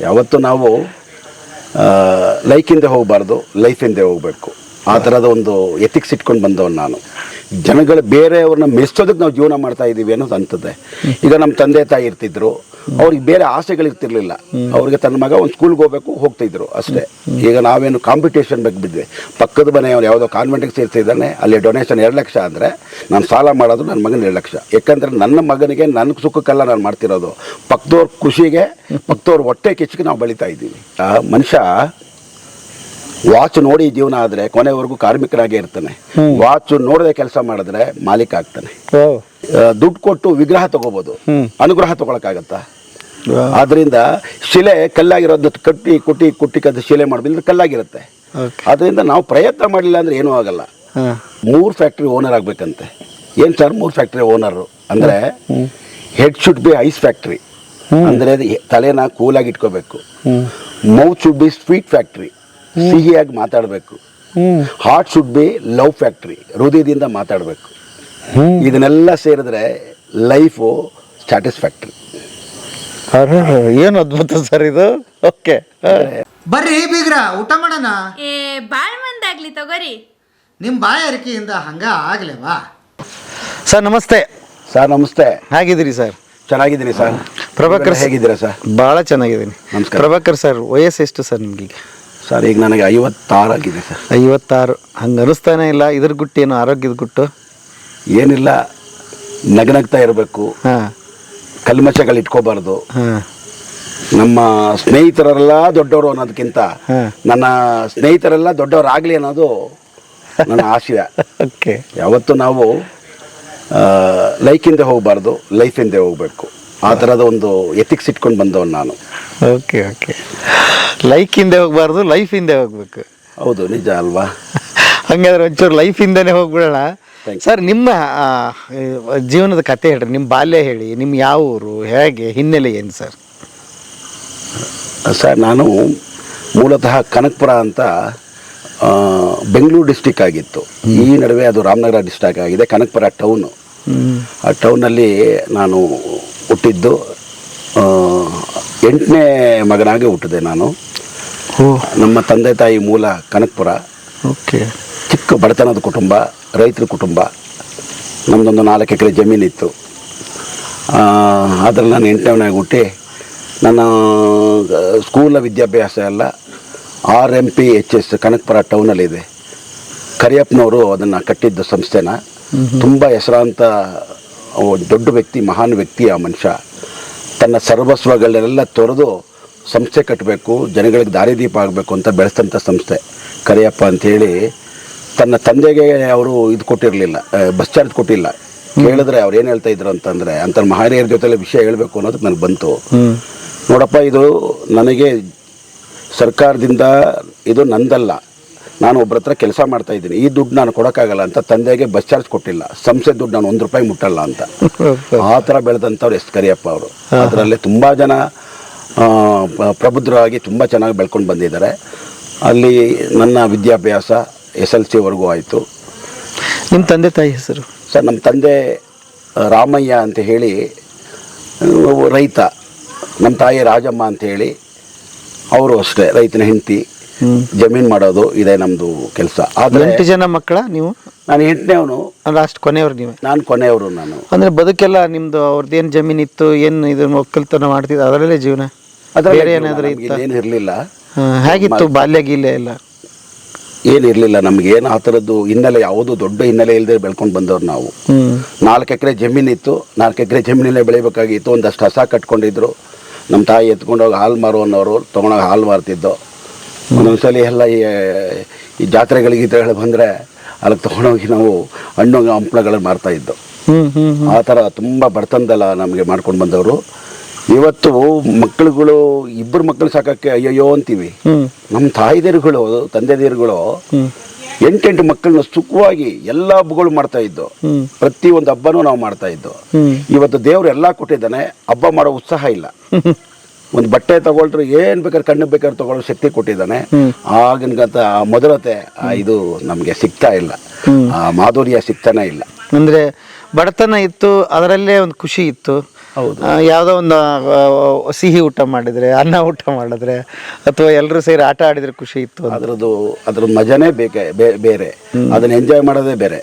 ಯಾವತ್ತು ನಾವು ಲೈಕಿಂದ ಹೋಗಬಾರ್ದು, ಲೈಫಿಂದ ಹೋಗಬೇಕು. ಆ ಥರದ ಒಂದು ಎಥಿಕ್ಸ್ ಇಟ್ಕೊಂಡು ಬಂದವನು ನಾನು. ಜನಗಳು ಬೇರೆಯವ್ರನ್ನ ಮೆಚ್ಚೋದಕ್ಕೆ ನಾವು ಜೀವನ ಮಾಡ್ತಾ ಇದ್ದೀವಿ ಅನ್ನೋದು ಅಂತದೆ. ಈಗ ನಮ್ಮ ತಂದೆ ತಾಯಿ ಇರ್ತಿದ್ರು, ಅವ್ರಿಗೆ ಬೇರೆ ಆಸೆಗಳಿರ್ತಿರ್ಲಿಲ್ಲ. ಅವ್ರಿಗೆ ತನ್ನ ಮಗ ಒಂದು ಸ್ಕೂಲ್ಗೆ ಹೋಗ್ತಿದ್ರು ಅಷ್ಟೇ. ಈಗ ನಾವೇನು ಕಾಂಪಿಟೇಷನ್ ಬಗ್ಗೆ ಬಿದ್ವಿ. ಪಕ್ಕದ ಮನೆಯವ್ರು ಯಾವುದೋ ಕಾನ್ವೆಂಟಿಗೆ ಸೇರ್ತಿದ್ದಾನೆ, ಅಲ್ಲಿ ಡೊನೇಷನ್ 2 ಲಕ್ಷ ಅಂದರೆ ನಾನು ಸಾಲ ಮಾಡೋದು ನನ್ನ ಮಗನ 2 ಲಕ್ಷ. ಯಾಕಂದರೆ ನನ್ನ ಮಗನಿಗೆ ನನ್ನ ಸುಖಕ್ಕೆಲ್ಲ ನಾನು ಮಾಡ್ತಿರೋದು, ಪಕ್ಕದವ್ರ ಖುಷಿಗೆ, ಪಕ್ಕದವ್ರ ಹೊಟ್ಟೆ ಕಿಚ್ಚಿಗೆ ನಾವು ಬೆಳೀತಾ ಇದ್ದೀವಿ. ಮನುಷ್ಯ ವಾಚ್ ನೋಡಿ ಜೀವನ ಆದರೆ ಕೊನೆವರೆಗೂ ಕಾರ್ಮಿಕರಾಗೇ ಇರ್ತಾನೆ. ವಾಚ್ ನೋಡದೆ ಕೆಲಸ ಮಾಡಿದ್ರೆ ಮಾಲೀಕ ಆಗ್ತಾನೆ. ದುಡ್ಡು ಕೊಟ್ಟು ವಿಗ್ರಹ ತಗೋಬಹುದು, ಅನುಗ್ರಹ ತಗೊಳಕ್ಕಾಗತ್ತಾ? ಆದ್ರಿಂದ ಶಿಲೆ ಕಲ್ಲಾಗಿರೋದು ಕುಟ್ಟಿ ಕದ್ದು ಶಿಲೆ ಮಾಡಿದ್ರೆ ಕಲ್ಲಾಗಿರುತ್ತೆ. ಅದರಿಂದ ನಾವು ಪ್ರಯತ್ನ ಮಾಡಲಿಲ್ಲ ಅಂದ್ರೆ ಏನೂ ಆಗಲ್ಲ. 3 ಫ್ಯಾಕ್ಟ್ರಿ ಓನರ್ ಆಗ್ಬೇಕಂತೆ. ಏನ್ ಸರ್ 3 ಫ್ಯಾಕ್ಟ್ರಿ ಓನರ್ ಅಂದ್ರೆ? Head should be ice factory, ಅಂದ್ರೆ ತಲೆನ ಕೂಲಾಗಿ ಇಟ್ಕೋಬೇಕು. Mouth should be sweet factory, ಸಿಹಿಯಾಗಿ ಮಾತಾಡಬೇಕು. Heart should be love factory, ಹೃದಯದಿಂದ ಮಾತಾಡಬೇಕು. ಇದನ್ನೆಲ್ಲ ಸೇರಿದ್ರೆ ಲೈಫು ಸ್ಯಾಟಿಸ್ಫ್ಯಾಕ್ಟ್ರಿ. ಏನು ಅದ್ಭುತ ಸರ್ ಇದು. ಓಕೆ, ಬರ್ರಿ ಬೀಗ್ರ ಊಟ ಮಾಡೋಣ. ಬಾಳ್ ಮಂದಾಗ್ಲಿ ತಗೋರಿ. ನಿಮ್ಮ ಬಾಯಾರಿಕೆಯಿಂದ ಹಂಗ ಆಗ್ಲೇವಾ? ಸರ್ ನಮಸ್ತೆ. ಸರ್ ನಮಸ್ತೆ. ಹೇಗಿದ್ದೀರಿ ಸರ್? ಚೆನ್ನಾಗಿದ್ದೀನಿ ಸರ್. ಪ್ರಭಾಕರ್ ಹೇಗಿದ್ದೀರಾ ಸರ್? ಭಾಳ ಚೆನ್ನಾಗಿದ್ದೀನಿ. ನಮಸ್ಕಾರ. ಪ್ರಭಾಕರ್ ಸರ್, ವಯಸ್ಸು ಎಷ್ಟು ಸರ್ ನಿಮ್ಗೀಗ? ಸರ್ ಈಗ ನನಗೆ 56 ಆಗಿದೆ ಸರ್. 56? ಹಂಗೆ ಅನಿಸ್ತಾನೆ ಇಲ್ಲ. ಇದ್ರ ಗುಟ್ಟು ಏನು, ಆರೋಗ್ಯದ ಗುಟ್ಟು? ಏನಿಲ್ಲ, ನಗನಗ್ತಾ ಇರಬೇಕು, ಹಾಂ, ಕಲ್ಮಶಗಳು ಇಟ್ಕೋಬಾರ್ದು. ಹಾಂ. ನಮ್ಮ ಸ್ನೇಹಿತರೆಲ್ಲ ದೊಡ್ಡವರು ಅನ್ನೋದಕ್ಕಿಂತ ನನ್ನ ಸ್ನೇಹಿತರೆಲ್ಲ ದೊಡ್ಡವರಾಗಲಿ ಅನ್ನೋದು ನನ್ನ ಆಶಯ. ಓಕೆ. ಯಾವತ್ತು ನಾವು ಲೈಕಿಂದ ಹೋಗಬಾರ್ದು, ಲೈಫಿಂದ ಹೋಗಬೇಕು. ಆ ಥರದ ಒಂದು ಎಥಿಕ್ಸ್ ಇಟ್ಕೊಂಡು ಬಂದವನು ನಾನು. Okay okay. ಲೈಕ್ ಹಿಂದೆ ಹೋಗಬಾರ್ದು, ಲೈಫ್ ಹಿಂದೆ ಹೋಗ್ಬೇಕು. ಹೌದು, ನಿಜ ಅಲ್ವಾ? ಹಂಗಾದ್ರೆ ಒಂಚೂರು ಲೈಫ್ ಹಿಂದೆನೇ ಹೋಗ್ಬಿಡೋಣ. ಸರ್, ನಿಮ್ಮ ಜೀವನದ ಕತೆ ಹೇಳ್ರಿ. ನಿಮ್ಮ ಬಾಲ್ಯ ಹೇಳಿ. ನಿಮ್ಮ ಯಾವ ಊರು, ಹೇಗೆ, ಹಿನ್ನೆಲೆ ಏನು ಸರ್? ಸರ್ ನಾನು ಮೂಲತಃ ಕನಕಪುರ ಅಂತ ಬೆಂಗಳೂರು ಡಿಸ್ಟಿಕ್ ಆಗಿತ್ತು. ಈ ನಡುವೆ ಅದು ರಾಮನಗರ ಡಿಸ್ಟಿಕ್ ಆಗಿದೆ. ಕನಕಪುರ ಟೌನು. ಆ ಟೌನಲ್ಲಿ ನಾನು ಹುಟ್ಟಿದ್ದು 8ನೇ ಮಗನಾಗಿ ಹುಟ್ಟಿದೆ ನಾನು. ನಮ್ಮ ತಂದೆ ತಾಯಿ ಮೂಲ ಕನಕಪುರ. ಓಕೆ. ಚಿಕ್ಕ ಬಡತನದ ಕುಟುಂಬ, ರೈತರ ಕುಟುಂಬ. ನಮ್ಮದೊಂದು 4 ಎಕರೆ ಜಮೀನಿತ್ತು. ಅದರಲ್ಲಿ ನಾನು 8ನೇವನಾಗಿ ಹುಟ್ಟಿ ನನ್ನ ಸ್ಕೂಲ ವಿದ್ಯಾಭ್ಯಾಸ ಎಲ್ಲ RMPHS ಕನಕಪುರ ಟೌನಲ್ಲಿದೆ. ಕರಿಯಪ್ಪನವರು ಅದನ್ನು ಕಟ್ಟಿದ್ದ ಸಂಸ್ಥೆನ. ತುಂಬ ಹೆಸರಾಂತ ದೊಡ್ಡ ವ್ಯಕ್ತಿ, ಮಹಾನ್ ವ್ಯಕ್ತಿ ಆ ಮನುಷ್ಯ. ತನ್ನ ಸರ್ವಸ್ವಗಳನ್ನೆಲ್ಲ ತೊರೆದು ಸಂಸ್ಥೆ ಕಟ್ಟಬೇಕು, ಜನಗಳಿಗೆ ದಾರಿದೀಪ ಆಗಬೇಕು ಅಂತ ಬೆಳೆಸಿದಂಥ ಸಂಸ್ಥೆ ಕರಿಯಪ್ಪ ಅಂಥೇಳಿ. ತನ್ನ ತಂದೆಗೆ ಅವರು ಇದು ಕೊಟ್ಟಿರಲಿಲ್ಲ, ಬಸ್ ಚಾರ್ಜ್ ಕೊಟ್ಟಿಲ್ಲ. ಕೇಳಿದ್ರೆ ಅವ್ರು ಏನು ಹೇಳ್ತಾ ಇದ್ರು ಅಂತಂದರೆ, ಅಂಥ ಮಹಾನೀಯರ ಜೊತೆಲೆ ವಿಷಯ ಹೇಳಬೇಕು ಅನ್ನೋದಕ್ಕೆ ನನಗೆ ಬಂತು. ನೋಡಪ್ಪ, ಇದು ನನಗೆ ಸರ್ಕಾರದಿಂದ ಇದು ನಂದಲ್ಲ, ನಾನು ಒಬ್ಬರ ಹತ್ರ ಕೆಲಸ ಮಾಡ್ತಾ ಇದ್ದೀನಿ, ಈ ದುಡ್ಡು ನಾನು ಕೊಡೋಕ್ಕಾಗಲ್ಲ ಅಂತ ತಂದೆಗೆ ಬಸ್ ಚಾರ್ಜ್ ಕೊಟ್ಟಿಲ್ಲ. ಸಂಸ್ಥೆ ದುಡ್ಡು ನಾನು 1 ರೂಪಾಯಿ ಮುಟ್ಟಲ್ಲ ಅಂತ. ಆ ಥರ ಬೆಳೆದಂಥವ್ರು ಎಸ್ ಕರಿಯಪ್ಪ ಅವರು. ಅದರಲ್ಲೇ ತುಂಬ ಜನ ಪ್ರಬುದ್ಧರಾಗಿ ತುಂಬ ಚೆನ್ನಾಗಿ ಬೆಳ್ಕೊಂಡು ಬಂದಿದ್ದಾರೆ. ಅಲ್ಲಿ ನನ್ನ ವಿದ್ಯಾಭ್ಯಾಸ SLC ಆಯಿತು. ನಿಮ್ಮ ತಂದೆ ತಾಯಿ ಹೆಸರು? ಸರ್, ನಮ್ಮ ತಂದೆ ರಾಮಯ್ಯ ಅಂತ ಹೇಳಿ ರೈತ. ನಮ್ಮ ತಾಯಿ ರಾಜಮ್ಮ ಅಂತ ಹೇಳಿ, ಅವರು ಅಷ್ಟೇ ರೈತನ ಹೆಂಡತಿ. ಜಮೀನು ಮಾಡೋದು ಇದೆ ನಮ್ಮದು ಕೆಲಸ. ಆದರೆ 8 ಜನ ಮಕ್ಕಳ ನೀವು? ನಾನು 8ನೇವನು. ಲಾಸ್ಟ್ ಕೊನೆಯವ್ರು ನೀವು? ನಾನು ಕೊನೆಯವರು. ನಾನು ಅಂದರೆ ಬದುಕೆಲ್ಲ ನಿಮ್ಮದು ಅವ್ರದ್ದು ಏನು ಜಮೀನಿತ್ತು, ಏನು ಇದನ್ನು ಒಕ್ಕಲ್ತನ ಮಾಡ್ತಿದ್ದು, ಅದರಲ್ಲೇ ಜೀವನ? ಬೇರೆ ಏನಾದರೂ ಇತ್ತು? ಏನು ಇರಲಿಲ್ಲ. ಹೇಗಿತ್ತು ಬಾಲ್ಯ ಗೀಲ್ಯ ಎಲ್ಲ? ಏನಿರಲಿಲ್ಲ ನಮ್ಗೆ. ಏನು ಆ ಥರದ್ದು ಹಿನ್ನೆಲೆ, ಯಾವುದು ದೊಡ್ಡ ಹಿನ್ನೆಲೆ ಇಲ್ಲದೆ ಬೆಳ್ಕೊಂಡು ಬಂದವ್ರು ನಾವು. 4 ಎಕರೆ ಜಮೀನಿತ್ತು. 4 ಎಕರೆ ಜಮೀನಲ್ಲೇ ಬೆಳಿಬೇಕಾಗಿತ್ತು. ಒಂದಷ್ಟು ಹಸ ಕಟ್ಕೊಂಡಿದ್ರು. ನಮ್ಮ ತಾಯಿ ಎತ್ಕೊಂಡೋಗಿ ಹಾಲು ಮಾರುವನ್ನವರು ತೊಗೊಂಡೋಗಿ ಹಾಲು ಮಾರ್ತಿದ್ದೋ. ಒಂದೊಂದ್ಸಲಿ ಎಲ್ಲ ಈ ಜಾತ್ರೆಗಳಿಗೆ ಬಂದರೆ ಅಲ್ಲಿಗೆ ತೊಗೊಂಡೋಗಿ ನಾವು ಹಣ್ಣು ಹಂಪಲಗಳನ್ನು ಮಾರ್ತಾಯಿದ್ದೋ. ಆ ಥರ ತುಂಬ ಬಡತನದಲ್ಲ ನಮಗೆ ಮಾಡ್ಕೊಂಡು ಬಂದವರು. ಇವತ್ತು ಮಕ್ಕಳುಗಳು, 2 ಮಕ್ಕಳು ಸಾಕಕ್ಕೆ ಅಯ್ಯಯ್ಯೋ ಅಂತೀವಿ. ನಮ್ಮ ತಾಯಿದೇರುಗಳು, ತಂದೆದೇರುಗಳು 8 ಮಕ್ಕಳನ್ನ ಸುಖವಾಗಿ ಎಲ್ಲ ಹಬ್ಬಗಳು ಮಾಡ್ತಾ ಇದ್ದು. ಪ್ರತಿಯೊಂದು ಹಬ್ಬನೂ ನಾವು ಮಾಡ್ತಾ ಇದ್ದು. ಇವತ್ತು ದೇವ್ರು ಎಲ್ಲ ಕೊಟ್ಟಿದ್ದಾನೆ, ಹಬ್ಬ ಮಾಡೋ ಉತ್ಸಾಹ ಇಲ್ಲ. ಒಂದು ಬಟ್ಟೆ ತಗೊಳ್ರೆ ಏನು ಬೇಕಾದ್ರೆ, ಕಣ್ಣು ಬೇಕಾದ್ರೆ ತಗೊಳ್ಳೋ ಶಕ್ತಿ ಕೊಟ್ಟಿದ್ದಾನೆ. ಆಗಿನಗಂತ ಆ ಮಧುರತೆ ಇದು ನಮಗೆ ಸಿಗ್ತಾ ಇಲ್ಲ, ಆ ಮಾಧುರ್ಯ ಸಿಗ್ತಾನೆ ಇಲ್ಲ. ಅಂದರೆ ಬಡತನ ಇತ್ತು, ಅದರಲ್ಲೇ ಒಂದು ಖುಷಿ ಇತ್ತು. ಯಾವುದೋ ಒಂದು ಸಿಹಿ ಊಟ ಮಾಡಿದ್ರೆ, ಅನ್ನ ಊಟ ಮಾಡಿದ್ರೆ, ಅಥವಾ ಎಲ್ಲರೂ ಸೇರಿ ಆಟ ಆಡಿದ್ರೆ ಖುಷಿ ಇತ್ತು ಅಂತ. ಅದ್ರ ಮಜಾನೇ ಬೇರೆ. ಅದನ್ನ ಎಂಜಾಯ್ ಮಾಡೋದೇ ಬೇರೆ.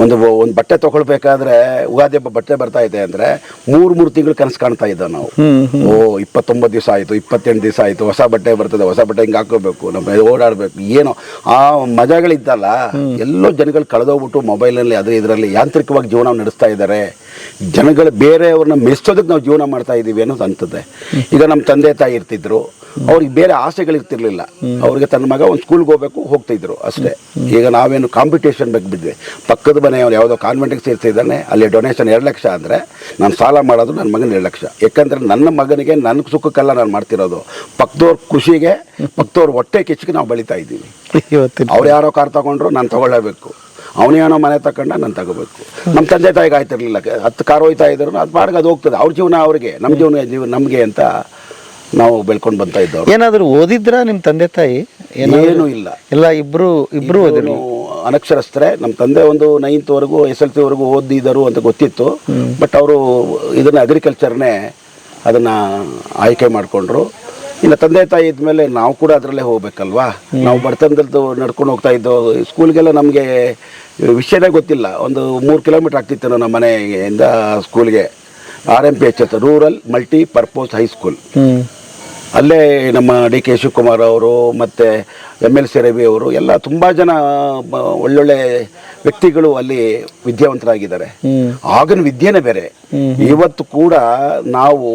ಒಂದು ಬಟ್ಟೆ ತಗೊಳ್ಬೇಕಾದ್ರೆ ಉಗಾದಿ ಹಬ್ಬ ಬಟ್ಟೆ ಬರ್ತಾ ಇದೆ ಅಂದ್ರೆ ಮೂರು ತಿಂಗಳು ಕನಸು ಕಾಣ್ತಾ ಇದ್ದ ನಾವು. 29 ದಿವಸ ಆಯ್ತು, 28 ದಿವಸ ಆಯ್ತು, ಹೊಸ ಬಟ್ಟೆ ಬರ್ತದೆ, ಹೊಸ ಬಟ್ಟೆ ಹಿಂಗೆ ಹಾಕೋಬೇಕು, ನಮ್ಮ ಓಡಾಡ್ಬೇಕು, ಏನೋ ಆ ಮಜಾಗಳಿದ್ದಲ್ಲ ಎಲ್ಲೋ ಜನಗಳು ಕಳೆದೋಗ್ಬಿಟ್ಟು ಮೊಬೈಲಲ್ಲಿ ಅದ್ರ ಇದರಲ್ಲಿ ಯಾಂತ್ರಿಕವಾಗಿ ಜೀವನ ನಡೆಸ್ತಾ ಇದ್ದಾರೆ. ಜನಗಳು ಬೇರೆಯವ್ರನ್ನ ಮೆಚ್ಚೋದಕ್ಕೆ ನಾವು ಜೀವನ ಮಾಡ್ತಾ ಇದ್ದೀವಿ ಅನ್ನೋದು ಅಂತದೆ. ಈಗ ನಮ್ಮ ತಂದೆ ತಾಯಿ ಇರ್ತಿದ್ರು, ಅವ್ರಿಗೆ ಬೇರೆ ಆಸೆಗಳಿರ್ತಿರ್ಲಿಲ್ಲ. ಅವ್ರಿಗೆ ತನ್ನ ಮಗ ಒಂದು ಸ್ಕೂಲ್ಗೆ ಹೋಗ್ತಿದ್ರು ಅಷ್ಟೇ. ಈಗ ನಾವೇನು ಕಾಂಪಿಟೇಷನ್ ಬಗ್ಗೆ ಬಿದ್ವಿ. ಪಕ್ಕದ ಮನೆಯವ್ರು ಯಾವುದೋ ಕಾನ್ವೆಂಟಿಗೆ ಸೇರ್ತಿದ್ದಾನೆ, ಅಲ್ಲಿ ಡೊನೇಷನ್ 2 ಲಕ್ಷ ಅಂದರೆ ನಾನು ಸಾಲ ಮಾಡೋದು ನನ್ನ ಮಗನ 2 ಲಕ್ಷ. ಯಾಕಂದರೆ ನನ್ನ ಮಗನಿಗೆ ನನ್ನ ಸುಖಕ್ಕೆಲ್ಲ ನಾನು ಮಾಡ್ತಿರೋದು, ಪಕ್ಕದವ್ರ ಖುಷಿಗೆ, ಪಕ್ಕದವ್ರ ಹೊಟ್ಟೆ ಕಿಚ್ಚಿಗೆ ನಾವು ಬೆಳೀತಾ ಇದ್ದೀವಿ. ಅವ್ರು ಯಾರೋ ಕಾರ್ ತಗೊಂಡ್ರು ನಾನು ತಗೊಳ್ಳೇಬೇಕು, ಅವನೇನೋ ಮನೆ ತಗೊಂಡ ನಾನು ತಗೋಬೇಕು. ನಮ್ಮ ತಂದೆ ತಾಯಿಗೆ ಆಯ್ತಿರ್ಲಿಲ್ಲ, 10 ಕಾರ್ ಹೋಯ್ತಾ ಇದ್ರು, ಅದು ಬಾಡಿಗೆ ಅದು ಹೋಗ್ತದೆ, ಅವ್ರ ಜೀವನ ಅವ್ರಿಗೆ, ನಮ್ಮ ಜೀವನ ನಮಗೆ ಅಂತ ನಾವು ಬೆಳ್ಕೊಂಡು ಬರ್ತಾ ಇದ್ದವ್ರು. ಏನಾದರೂ ಓದಿದ್ರ ನಿಮ್ಮ ತಂದೆ ತಾಯಿ? ಏನೂ ಇಲ್ಲ, ಎಲ್ಲ ಇಬ್ರು ಓದಿದ್ರು, ಅನಕ್ಷರಸ್ಥರೇ. ನಮ್ಮ ತಂದೆ ಒಂದು 9th ವರೆಗೂ SLC ವರೆಗೂ ಓದಿದರು ಅಂತ ಗೊತ್ತಿತ್ತು. ಬಟ್ ಅವರು ಇದನ್ನ ಅಗ್ರಿಕಲ್ಚರ್ನೇ ಅದನ್ನ ಆಯ್ಕೆ ಮಾಡಿಕೊಂಡ್ರು. ಇನ್ನು ತಂದೆ ತಾಯಿ ಇದ್ಮೇಲೆ ನಾವು ಕೂಡ ಅದರಲ್ಲೇ ಹೋಗ್ಬೇಕಲ್ವಾ. ನಾವು ಬಡತನದದ್ದು ನಡ್ಕೊಂಡು ಹೋಗ್ತಾ ಇದ್ದೋ. ಸ್ಕೂಲ್ಗೆಲ್ಲ ನಮಗೆ ವಿಷಯನೇ ಗೊತ್ತಿಲ್ಲ. ಒಂದು 3 ಕಿಲೋಮೀಟ್ರ್ ಆಗ್ತಿತ್ತು ನಮ್ಮ ಮನೆಯಿಂದ ಸ್ಕೂಲ್ಗೆ. RMPH rural multi purpose high school. ಅಲ್ಲೇ ನಮ್ಮ DK ಶಿವಕುಮಾರ್ ಅವರು ಮತ್ತು MLC ರವಿ ಅವರು ಎಲ್ಲ ತುಂಬ ಜನ ಒಳ್ಳೊಳ್ಳೆ ವ್ಯಕ್ತಿಗಳು ಅಲ್ಲಿ ವಿದ್ಯಾವಂತರಾಗಿದ್ದಾರೆ. ಆಗಿನ ವಿದ್ಯೆನೇ ಬೇರೆ. ಇವತ್ತು ಕೂಡ ನಾವು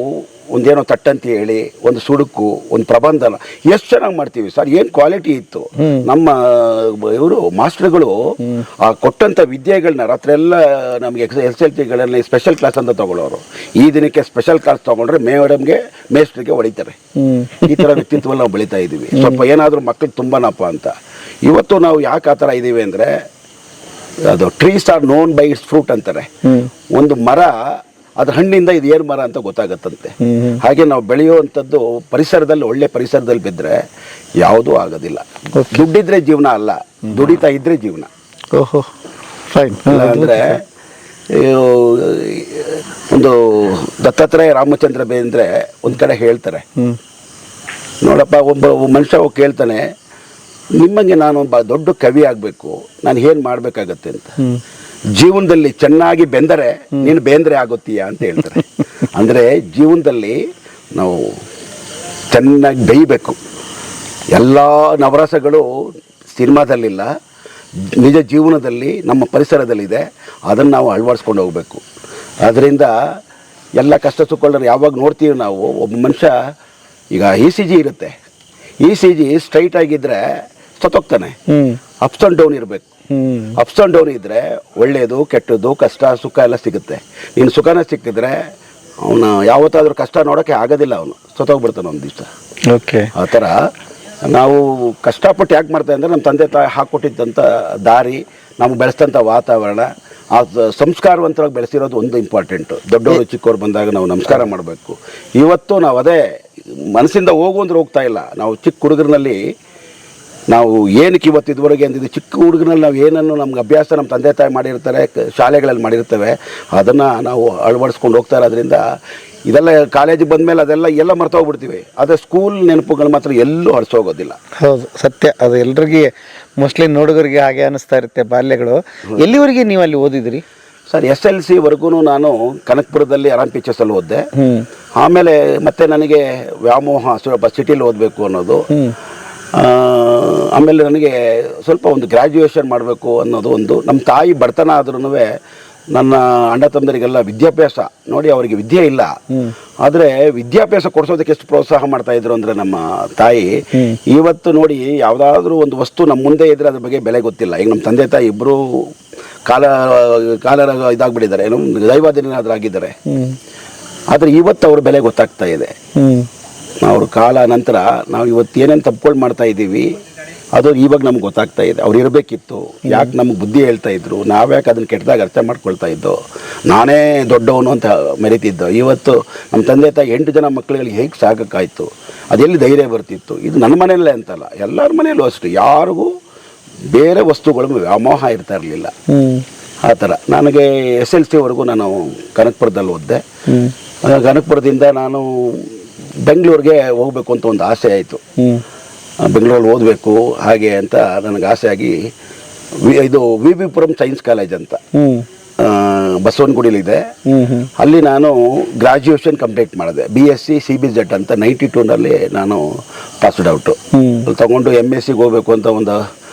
ಒಂದೇನೋ ತಟ್ಟಂತ ಹೇಳಿ ಒಂದು ಸುಡುಕು, ಒಂದು ಪ್ರಬಂಧನ ಎಷ್ಟು ಚೆನ್ನಾಗಿ ಮಾಡ್ತೀವಿ ಸರ್. ಏನು ಕ್ವಾಲಿಟಿ ಇತ್ತು ನಮ್ಮ ಇವರು ಮಾಸ್ಟರ್ಗಳು. ಆ ಕೊಟ್ಟಂಥ ವಿದ್ಯೆಗಳನ್ನ ರಾತ್ರಿ ಎಲ್ಲ ನಮಗೆ SLCಗಳಲ್ಲಿ ಸ್ಪೆಷಲ್ ಕ್ಲಾಸ್ ಅಂತ ತಗೊಳ್ಳೋರು. ಈ ದಿನಕ್ಕೆ ಸ್ಪೆಷಲ್ ಕ್ಲಾಸ್ ತಗೊಂಡ್ರೆ ಮೇಸ್ಟ್ರಿಗೆ ಹೊಡಿತಾರೆ. ಈ ಥರ ವ್ಯಕ್ತಿತ್ವ ನಾವು ಬೆಳೀತಾ ಇದ್ದೀವಿ. ಸ್ವಲ್ಪ ಏನಾದರೂ ಮಕ್ಕಳಿಗೆ ತುಂಬಾನಪ್ಪ ಅಂತ. ಇವತ್ತು ನಾವು ಯಾಕೆ ಆ ಥರ ಇದ್ದೀವಿ ಅಂದರೆ, ಅದು trees are non by it's fruit ಅಂತಾರೆ. ಒಂದು ಮರ ಅದ್ರ ಹಣ್ಣಿಂದ ಇದು ಏನು ಮರ ಅಂತ ಗೊತ್ತಾಗತ್ತಂತೆ. ಹಾಗೆ ನಾವು ಬೆಳೆಯುವಂಥದ್ದು ಪರಿಸರದಲ್ಲಿ, ಒಳ್ಳೆ ಪರಿಸರದಲ್ಲಿ ಬಿದ್ದರೆ ಯಾವುದೂ ಆಗೋದಿಲ್ಲ. ದುಡ್ಡಿದ್ರೆ ಜೀವನ ಅಲ್ಲ, ದುಡಿತಾ ಇದ್ರೆ ಜೀವನ. ಓಹೋ, ಫೈನ್. ಅಂದರೆ ಒಂದು ದತ್ತಾತ್ರೇಯ ರಾಮಚಂದ್ರ ಬೇಂದ್ರೆ ಒಂದು ಕಡೆ ಹೇಳ್ತಾರೆ, ನೋಡಪ್ಪ, ಒಬ್ಬ ಮನುಷ್ಯ ಕೇಳ್ತಾನೆ, ನಿಮಗೆ ನಾನು ಒಬ್ಬ ದೊಡ್ಡ ಕವಿ ಆಗಬೇಕು, ನಾನು ಏನು ಮಾಡಬೇಕಾಗತ್ತೆ ಅಂತ. ಜೀವನದಲ್ಲಿ ಚೆನ್ನಾಗಿ ಬೆಂದರೆ ನೀನು ಬೇಂದ್ರೆ ಆಗುತ್ತೀಯಾ ಅಂತ ಹೇಳ್ತಾರೆ. ಅಂದರೆ ಜೀವನದಲ್ಲಿ ನಾವು ಚೆನ್ನಾಗಿ ಬೇಯಬೇಕು. ಎಲ್ಲ ನವರಸಗಳು ಸಿನಿಮಾದಲ್ಲಿಲ್ಲ, ನಿಜ ಜೀವನದಲ್ಲಿ ನಮ್ಮ ಪರಿಸರದಲ್ಲಿದೆ. ಅದನ್ನು ನಾವು ಅಳವಡಿಸ್ಕೊಂಡು ಹೋಗಬೇಕು. ಅದರಿಂದ ಎಲ್ಲ ಕಷ್ಟ ಸುಖಗಳನ್ನ ಯಾವಾಗ ನೋಡ್ತೀವಿ ನಾವು. ಒಬ್ಬ ಮನುಷ್ಯ ಈಗ ECG ಇರುತ್ತೆ, ECG ಸ್ಟ್ರೈಟ್ ಆಗಿದ್ದರೆ ಸತ್ತೋಗ್ತಾನೆ. ಅಪ್ಸ್ ಆ್ಯಂಡ್ ಡೌನ್ ಇರಬೇಕು. ಅಪ್ಸ್ ಆ್ಯಂಡ್ ಡೌನ್ ಇದ್ದರೆ ಒಳ್ಳೆಯದು ಕೆಟ್ಟದ್ದು ಕಷ್ಟ ಸುಖ ಎಲ್ಲ ಸಿಗುತ್ತೆ. ನೀನು ಸುಖನ ಸಿಕ್ಕಿದ್ರೆ ಅವನು ಯಾವತ್ತಾದ್ರೂ ಕಷ್ಟ ನೋಡೋಕ್ಕೆ ಆಗೋದಿಲ್ಲ, ಅವನು ಸತ್ತೋಗ್ಬಿಡ್ತಾನೆ ಒಂದು ದಿವಸ. ಓಕೆ, ಆ ಥರ ನಾವು ಕಷ್ಟಪಟ್ಟು ಯಾಕೆ ಮಾಡ್ತೇವೆ ಅಂದರೆ, ನಮ್ಮ ತಂದೆ ತಾಯಿ ಹಾಕ್ಕೊಟ್ಟಿದ್ದಂಥ ದಾರಿ, ನಮ್ಗೆ ಬೆಳೆಸಿದಂಥ ವಾತಾವರಣ, ಆ ಸಂಸ್ಕಾರವಂತರಾಗಿ ಬೆಳೆಸಿರೋದು ಒಂದು ಇಂಪಾರ್ಟೆಂಟು. ದೊಡ್ಡವರು ಚಿಕ್ಕವ್ರು ಬಂದಾಗ ನಾವು ನಮಸ್ಕಾರ ಮಾಡಬೇಕು. ಇವತ್ತು ನಾವು ಅದೇ ಮನಸ್ಸಿಂದ ಹೋಗು ಅಂದ್ರೆ ಹೋಗ್ತಾ ಇಲ್ಲ. ನಾವು ಚಿಕ್ಕ ಹುಡುಗರಲ್ಲಿ ನಾವು ಏನಕ್ಕೆ ಇವತ್ತು ಇದುವರೆಗೆ ಅಂದಿದ್ದು, ಚಿಕ್ಕ ಹುಡುಗರಲ್ಲಿ ನಾವು ಏನನ್ನು ನಮ್ಗೆ ಅಭ್ಯಾಸ ನಮ್ಮ ತಂದೆ ತಾಯಿ ಮಾಡಿರ್ತಾರೆ, ಶಾಲೆಗಳಲ್ಲಿ ಮಾಡಿರ್ತೇವೆ, ಅದನ್ನು ನಾವು ಅಳವಡಿಸ್ಕೊಂಡು ಹೋಗ್ತಾ ಇರೋದ್ರಿಂದ ಇದೆಲ್ಲ ಕಾಲೇಜಿಗೆ ಬಂದಮೇಲೆ ಅದೆಲ್ಲ ಮರ್ತೋಗ್ಬಿಡ್ತೀವಿ. ಆದರೆ ಸ್ಕೂಲ್ ನೆನಪುಗಳು ಮಾತ್ರ ಎಲ್ಲೂ ಹೊರಸೋಗೋದಿಲ್ಲ. ಹೌದು, ಸತ್ಯ. ಅದು ಎಲ್ರಿಗೆ ಮೋಸ್ಟ್ಲಿ ನೋಡುಗರಿಗೆ ಹಾಗೆ ಅನಿಸ್ತಾ ಇರುತ್ತೆ ಬಾಲ್ಯಗಳು. ಎಲ್ಲಿವರೆಗೆ ನೀವು ಅಲ್ಲಿ ಓದಿದ್ರಿ ಸರ್? SLC ವರೆಗೂ ನಾನು ಕನಕಪುರದಲ್ಲಿ RMPH ಅಲ್ಲಿ ಓದಿದೆ. ಆಮೇಲೆ ಮತ್ತೆ ನನಗೆ ವ್ಯಾಮೋಹ ಸ್ವಲ್ಪ ಸಿಟಿಲಿ ಓದಬೇಕು ಅನ್ನೋದು. ಆಮೇಲೆ ನನಗೆ ಸ್ವಲ್ಪ ಒಂದು ಗ್ರ್ಯಾಜುಯೇಷನ್ ಮಾಡಬೇಕು ಅನ್ನೋದು ಒಂದು. ನಮ್ಮ ತಾಯಿ ಬಡತನ ಆದ್ರೂ ನನ್ನ ಅಣ್ಣ ತಮ್ಮದರಿಗೆಲ್ಲ ವಿದ್ಯಾಭ್ಯಾಸ ನೋಡಿ, ಅವರಿಗೆ ವಿದ್ಯೆ ಇಲ್ಲ, ಆದರೆ ವಿದ್ಯಾಭ್ಯಾಸ ಕೊಡಿಸೋದಕ್ಕೆ ಎಷ್ಟು ಪ್ರೋತ್ಸಾಹ ಮಾಡ್ತಾಯಿದ್ರು ಅಂದರೆ ನಮ್ಮ ತಾಯಿ. ಇವತ್ತು ನೋಡಿ, ಯಾವುದಾದ್ರೂ ಒಂದು ವಸ್ತು ನಮ್ಮ ಮುಂದೆ ಇದ್ದರೆ ಅದ್ರ ಬಗ್ಗೆ ಬೆಲೆ ಗೊತ್ತಿಲ್ಲ. ಈಗ ನಮ್ಮ ತಂದೆ ತಾಯಿ ಇಬ್ಬರು ಕಾಲ ಇದಾಗ್ಬಿಟ್ಟಿದ್ದಾರೆ, ಏನು ದೈವಾಧೀನರಾಗಿದ್ದಾರೆ. ಆದರೆ ಇವತ್ತು ಅವ್ರ ಬೆಲೆ ಗೊತ್ತಾಗ್ತಾ ಇದೆ. ಅವ್ರ ಕಾಲ ನಂತರ ನಾವು ಇವತ್ತು ಏನೇನು ತಪ್ಪುಗಳು ಮಾಡ್ತಾ ಇದ್ದೀವಿ ಅದು ಇವಾಗ ನಮ್ಗೆ ಗೊತ್ತಾಗ್ತಾ ಇದೆ. ಅವ್ರು ಇರಬೇಕಿತ್ತು, ಯಾಕೆ ನಮ್ಗೆ ಬುದ್ಧಿ ಹೇಳ್ತಾ ಇದ್ರು, ನಾವ್ಯಾಕೆ ಅದನ್ನು ಕೆಟ್ಟದಾಗ ಅರ್ಥ ಮಾಡ್ಕೊಳ್ತಾ ಇದ್ದೋ, ನಾನೇ ದೊಡ್ಡವನು ಅಂತ ಮೆರೀತಿದ್ದೋ. ಇವತ್ತು ನಮ್ಮ ತಂದೆ ತಾಯಿ 8 ಜನ ಮಕ್ಕಳುಗಳಿಗೆ ಹೇಗೆ ಸಾಕಾಯ್ತು, ಅದೆಲ್ಲಿ ಧೈರ್ಯ ಬರ್ತಿತ್ತು. ಇದು ನನ್ನ ಮನೆಯಲ್ಲೇ ಅಂತಲ್ಲ, ಎಲ್ಲರ ಮನೆಯಲ್ಲೂ ಅಷ್ಟು. ಯಾರಿಗೂ ಬೇರೆ ವಸ್ತುಗಳು ವ್ಯಾಮೋಹ ಇರ್ತಾ ಇರಲಿಲ್ಲ. ಆ ಥರ ನನಗೆ SLC ವರೆಗೂ ನಾನು ಕನಕಪುರದಲ್ಲಿ ಓದಿದೆ. ಕನಕಪುರದಿಂದ ನಾನು ಬೆಂಗಳೂರಿಗೆ ಹೋಗಬೇಕು ಅಂತ ಒಂದು ಆಸೆ ಆಯಿತು. ಬೆಂಗಳೂರಲ್ಲಿ ಓದಬೇಕು ಹಾಗೆ ಅಂತ ನನಗೆ ಆಸೆ ಆಗಿ ಇದು ವಿ ವಿ ಪುರಂ ಸೈನ್ಸ್ ಕಾಲೇಜ್ ಅಂತ ಬಸವನಗುಡಿಲಿದೆ. ಅಲ್ಲಿ ನಾನು ಗ್ರಾಜ್ಯುಯೇಷನ್ ಕಂಪ್ಲೀಟ್ ಮಾಡಿದೆ. BSc CBZ ಅಂತ 92ನಲ್ಲಿ ನಾನು ಪಾಸ್ಡ್ ಔಟು. ಅಲ್ಲಿ ತಗೊಂಡು MSc ಹೋಗ್ಬೇಕು ಅಂತ ಒಂದು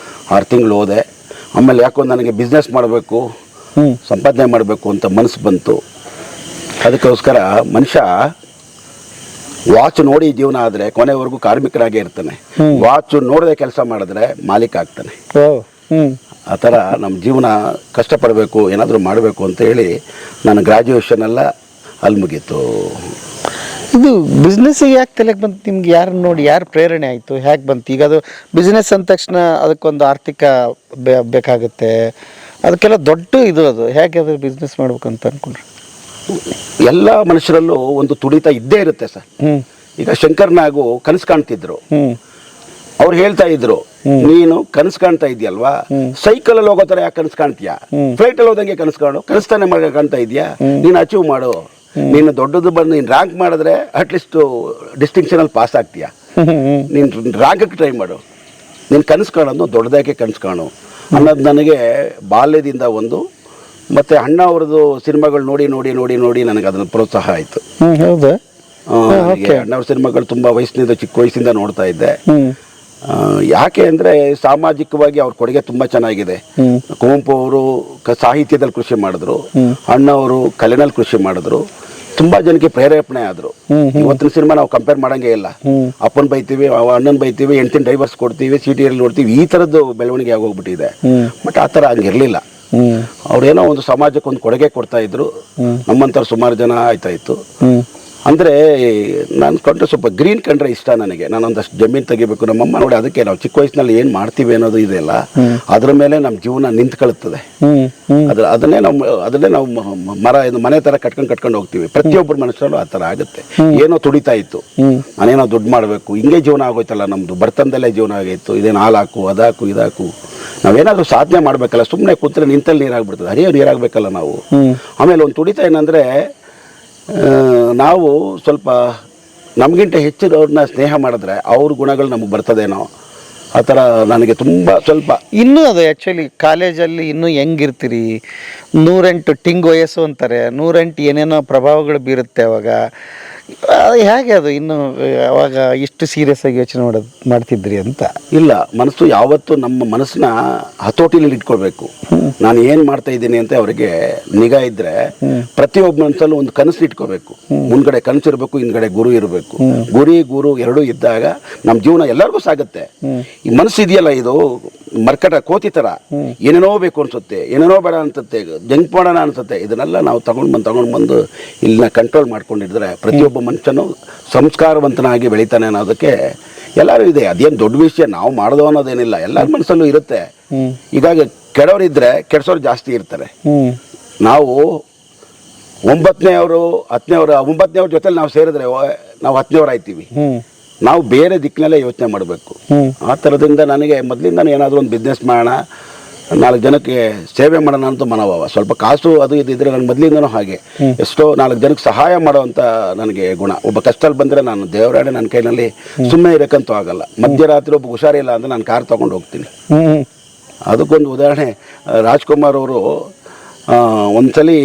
6 ತಿಂಗಳು ಹೋದೆ. ಆಮೇಲೆ ಯಾಕೋ ನನಗೆ ಬಿಸ್ನೆಸ್ ಮಾಡಬೇಕು, ಸಂಪಾದನೆ ಮಾಡಬೇಕು ಅಂತ ಮನಸ್ಸು ಬಂತು. ಅದಕ್ಕೋಸ್ಕರ ಮನುಷ್ಯ ವಾಚ್ ನೋಡಿ ಜೀವನ ಆದರೆ ಕೊನೆವರೆಗೂ ಕಾರ್ಮಿಕರಾಗೇ ಇರ್ತಾನೆ. ವಾಚ್ ನೋಡದೆ ಕೆಲಸ ಮಾಡಿದ್ರೆ ಮಾಲೀಕ ಆಗ್ತಾನೆ. ಆ ಥರ ನಮ್ಮ ಜೀವನ ಕಷ್ಟಪಡಬೇಕು, ಏನಾದರೂ ಮಾಡಬೇಕು ಅಂತ ಹೇಳಿ ನಾನು ಗ್ರ್ಯಾಜುಯೇಷನ್ ಎಲ್ಲ ಅಲ್ಲಿ ಮುಗೀತು. ಇದು ಬಿಸ್ನೆಸ್ಸಿಗೆ ಯಾಕೆ ತಲೆಗೆ ಬಂತು ನಿಮ್ಗೆ? ಯಾರು ನೋಡಿ ಯಾರು ಪ್ರೇರಣೆ ಆಯಿತು, ಹೇಗೆ ಬಂತು? ಈಗ ಅದು ಬಿಸ್ನೆಸ್ ಅಂದ ತಕ್ಷಣ ಅದಕ್ಕೊಂದು ಆರ್ಥಿಕ ಬೇಕಾಗುತ್ತೆ, ಅದಕ್ಕೆಲ್ಲ ದೊಡ್ಡ ಇದು. ಅದು ಹೇಗೆ ಅದು ಬಿಸ್ನೆಸ್ ಮಾಡ್ಬೇಕಂತ ಅಂದ್ಕೊಂಡ್ರೆ? ಎಲ್ಲ ಮನುಷ್ಯರಲ್ಲೂ ಒಂದು ತುಡಿತ ಇದ್ದೇ ಇರುತ್ತೆ ಸರ್. ಈಗ ಶಂಕರ್ನಾಗು ಕನಸು ಕಾಣ್ತಿದ್ರು. ಅವ್ರು ಹೇಳ್ತಾ ಇದ್ರು, ನೀನು ಕನಸು ಕಾಣ್ತಾ ಇದೆಯಲ್ವಾ, ಸೈಕಲ್ ಅಲ್ಲಿ ಹೋಗೋ ಥರ ಯಾಕೆ ಕನಸು ಕಾಣ್ತೀಯಾ? ಫ್ಲೈಟ್ ಅಲ್ಲಿ ಹೋದಂಗೆ ಕನಸು ಕಾಣು, ಕನಸ್ತಾನೆ ಕಾಣ್ತಾ ಇದೆಯಾ, ನೀನು ಅಚೀವ್ ಮಾಡು. ನೀನು ದೊಡ್ಡದು ಬಂದು ನೀನು ರ್ಯಾಂಕ್ ಮಾಡಿದ್ರೆ ಅಟ್ಲೀಸ್ಟ್ ಡಿಸ್ಟಿಂಕ್ಷನ್ ಅಲ್ಲಿ ಪಾಸ್ ಆಗ್ತೀಯಾ. ನೀನು ರ್ಯಾಂಕಿಗೆ ಟ್ರೈ ಮಾಡು, ನೀನು ಕನಸು ಕಾಣೋದು ದೊಡ್ಡದಾಗೆ ಕನಸು ಕಾಣು ಅನ್ನೋದು ನನಗೆ ಬಾಲ್ಯದಿಂದ ಒಂದು. ಮತ್ತೆ ಅಣ್ಣ ಅವ್ರದ್ದು ಸಿನಿಮಾಗಳು ನೋಡಿ ನೋಡಿ ನೋಡಿ ನೋಡಿ ನನಗೆ ಅದನ್ನ ಪ್ರೋತ್ಸಾಹ ಆಯಿತು. ಹೌದಾ? ಅಣ್ಣವ್ರ ಸಿನಿಮಾಗಳು ತುಂಬ ವಯಸ್ಸಿನಿಂದ, ಚಿಕ್ಕ ವಯಸ್ಸಿಂದ ನೋಡ್ತಾ ಇದ್ದೆ. ಯಾಕೆ ಅಂದರೆ ಸಾಮಾಜಿಕವಾಗಿ ಅವ್ರ ಕೊಡುಗೆ ತುಂಬ ಚೆನ್ನಾಗಿದೆ. ಕುವೆಂಪು ಅವರು ಸಾಹಿತ್ಯದಲ್ಲಿ ಕೃಷಿ ಮಾಡಿದ್ರು, ಅಣ್ಣವರು ಕಲೆನಲ್ಲಿ ಕೃಷಿ ಮಾಡಿದ್ರು, ತುಂಬಾ ಜನಕ್ಕೆ ಪ್ರೇರೇಪಣೆ ಆದ್ರು. ಇವತ್ತಿನ ಸಿನಿಮಾ ನಾವು ಕಂಪೇರ್ ಮಾಡಂಗೆ ಇಲ್ಲ. ಅಪ್ಪನ್ ಬೈತೀವಿ, ಅಣ್ಣನ್ ಬೈತೀವಿ, ಹೆಂಡತಿನ ಡೈವರ್ಸ್ ಕೊಡ್ತೀವಿ, ಸಿಟಿಯಲ್ಲಿ ನೋಡ್ತೀವಿ, ಈ ಥರದ್ದು ಬೆಳವಣಿಗೆ ಆಗೋಗ್ಬಿಟ್ಟಿದೆ. ಬಟ್ ಆ ಥರ ಹಂಗಿರಲಿಲ್ಲ. ಅವ್ರೇನೋ ಒಂದು ಸಮಾಜಕ್ಕೆ ಒಂದು ಕೊಡುಗೆ ಕೊಡ್ತಾ ಇದ್ರು. ನಮ್ಮಂಥವ್ರು ಸುಮಾರು ಜನ ಆಯ್ತಾ ಇತ್ತು. ಅಂದರೆ ನಾನು ಕಂಡ್ರೆ ಸ್ವಲ್ಪ ಗ್ರೀನ್ ಕಂಡ್ರೆ ಇಷ್ಟ ನನಗೆ. ನಾನೊಂದಷ್ಟು ಜಮೀನು ತೆಗಿಬೇಕು. ನಮ್ಮಮ್ಮ ನೋಡಿ, ಅದಕ್ಕೆ ನಾವು ಚಿಕ್ಕ ವಯಸ್ಸಿನಲ್ಲಿ ಏನು ಮಾಡ್ತೀವಿ ಅನ್ನೋದು ಇದೆಯಲ್ಲ, ಅದ್ರ ಮೇಲೆ ನಮ್ಮ ಜೀವನ ನಿಂತ್ಕೊಳ್ತದೆ. ಅದನ್ನೇ ನಾವು ಮನೆ ಥರ ಕಟ್ಕೊಂಡು ಹೋಗ್ತೀವಿ. ಪ್ರತಿಯೊಬ್ಬರು ಮನುಷ್ಯರಲ್ಲೂ ಆ ಥರ ಆಗುತ್ತೆ. ಏನೋ ತುಡಿತಾ ಇತ್ತು, ನಾನೇನೋ ದುಡ್ಡು ಮಾಡಬೇಕು, ಹಿಂಗೆ ಜೀವನ ಆಗೋಯ್ತಲ್ಲ ನಮ್ಮದು, ಬರ್ತಂದಲ್ಲೇ ಜೀವನ ಆಗಿತ್ತು. ಇದೇನು ಹಾಲಾಕು, ಅದಾಕು, ಇದಾಕು, ನಾವೇನಾದರೂ ಸಾಧನೆ ಮಾಡಬೇಕಲ್ಲ. ಸುಮ್ಮನೆ ಕೂತ್ರೆ ನಿಂತಲ್ಲಿ ನೀರಾಗ್ಬಿಡ್ತದೆ, ಹರಿಯೋ ನೀರಾಗಬೇಕಲ್ಲ ನಾವು. ಆಮೇಲೆ ಒಂದು ತುಡಿತ ಏನಂದರೆ, ನಾವು ಸ್ವಲ್ಪ ನಮಗಿಂತ ಹೆಚ್ಚಿನವ್ರನ್ನ ಸ್ನೇಹ ಮಾಡಿದ್ರೆ ಅವ್ರ ಗುಣಗಳು ನಮಗೆ ಬರ್ತದೇನೋ, ಆ ಥರ ನನಗೆ ತುಂಬ ಸ್ವಲ್ಪ. ಇನ್ನೂ ಅದು ಆ್ಯಕ್ಚುಲಿ ಕಾಲೇಜಲ್ಲಿ ಇನ್ನೂ ಹೆಂಗಿರ್ತೀರಿ, 108 ಟಿಂಗ್ ವಯಸ್ಸು ಅಂತಾರೆ, 108 ಏನೇನೋ ಪ್ರಭಾವಗಳು ಬೀರುತ್ತೆ ಅವಾಗ. ಹೇಗೆ ಅದು ಇನ್ನು ಅವಾಗ ಇಷ್ಟು ಸೀರಿಯಸ್ ಆಗಿ ಯೋಚನೆ ಮಾಡ್ತಿದ್ರಿ ಅಂತ? ಇಲ್ಲ, ಮನಸ್ಸು ಯಾವತ್ತೂ ನಮ್ಮ ಮನಸ್ಸನ್ನ ಹತೋಟಿನಲ್ಲಿ ಇಟ್ಕೊಳ್ಬೇಕು. ನಾನು ಏನು ಮಾಡ್ತಾ ಇದ್ದೀನಿ ಅಂತ ಅವರಿಗೆ ನಿಗಾ ಇದ್ರೆ, ಪ್ರತಿಯೊಬ್ಬ ಮನಸ್ಸಲ್ಲೂ ಒಂದು ಕನಸು ಇಟ್ಕೋಬೇಕು. ಮುಂದ್ಗಡೆ ಕನಸು ಇರಬೇಕು, ಹಿಂದ್ಗಡೆ ಗುರು ಇರಬೇಕು. ಗುರು ಎರಡೂ ಇದ್ದಾಗ ನಮ್ಮ ಜೀವನ ಎಲ್ಲರಿಗೂ ಸಾಗುತ್ತೆ. ಈ ಮನಸ್ಸು ಇದೆಯಲ್ಲ, ಇದು ಮರ್ಕಟ ಕೋತಿ ಥರ, ಏನೇನೋ ಬೇಕು ಅನ್ಸುತ್ತೆ, ಏನೇನೋ ಬೇಡ ಅನ್ಸುತ್ತೆ, ಜಂಕ್ ಮಾಡೋಣ ಅನ್ಸುತ್ತೆ. ಇದನ್ನೆಲ್ಲ ನಾವು ತಗೊಂಡು ಬಂದು ಇಲ್ಲಿನ ಕಂಟ್ರೋಲ್ ಮಾಡ್ಕೊಂಡಿದ್ರೆ ಪ್ರತಿಯೊಬ್ಬ ಮನುಷ್ಯನು ಸಂಸ್ಕಾರವಂತನಾಗಿ ಬೆಳಿತಾನೆ ಅನ್ನೋದಕ್ಕೆ ಎಲ್ಲರೂ ಇದೆ. ಅದೇನು ದೊಡ್ಡ ವಿಷಯ ನಾವು ಮಾಡೋದು ಅನ್ನೋದೇನಿಲ್ಲ, ಎಲ್ಲರ ಮನಸ್ಸಲ್ಲೂ ಇರುತ್ತೆ. ಹೀಗಾಗಿ ಕೆಡವರಿದ್ರೆ ಕೆಡ್ಸೋರು ಜಾಸ್ತಿ ಇರ್ತಾರೆ. ನಾವು 9ನೇವರು 10ನೇವರು 9ನೇವ್ರ ಜೊತೆಲಿ ನಾವು ಸೇರಿದ್ರೆ ನಾವು 10ನೇವ್ರು ಆಯ್ತೀವಿ. ನಾವು ಬೇರೆ ದಿಕ್ಕಿನಲ್ಲೇ ಯೋಚನೆ ಮಾಡಬೇಕು. ಆ ಥರದಿಂದ ನನಗೆ ಮೊದಲಿಂದ ಏನಾದರೂ ಒಂದು ಬಿಸ್ನೆಸ್ ಮಾಡೋಣ, 4 ಜನಕ್ಕೆ ಸೇವೆ ಮಾಡೋಣ ಅಂತ ಮನೋಭಾವ. ಸ್ವಲ್ಪ ಕಾಸು ಅದು ಇದ್ದಿದ್ರೆ ನನಗೆ ಮೊದಲಿಂದನೂ ಹಾಗೆ. ಎಷ್ಟೋ 4 ಜನಕ್ಕೆ ಸಹಾಯ ಮಾಡೋವಂಥ ನನಗೆ ಗುಣ. ಒಬ್ಬ ಕಷ್ಟದಲ್ಲಿ ಬಂದರೆ ನಾನು ದೇವರಾಣೆ ನನ್ನ ಕೈನಲ್ಲಿ ಸುಮ್ಮನೆ ಇರೋಕ್ಕಂತೂ ಆಗಲ್ಲ. ಮಧ್ಯರಾತ್ರಿ ಒಬ್ಬ ಹುಷಾರಿಲ್ಲ ಅಂದರೆ ನಾನು ಕಾರ್ ತೊಗೊಂಡು ಹೋಗ್ತೀನಿ. ಅದಕ್ಕೊಂದು ಉದಾಹರಣೆ, ರಾಜ್ಕುಮಾರ್ ಅವರು ಒಂದ್ಸಲಿ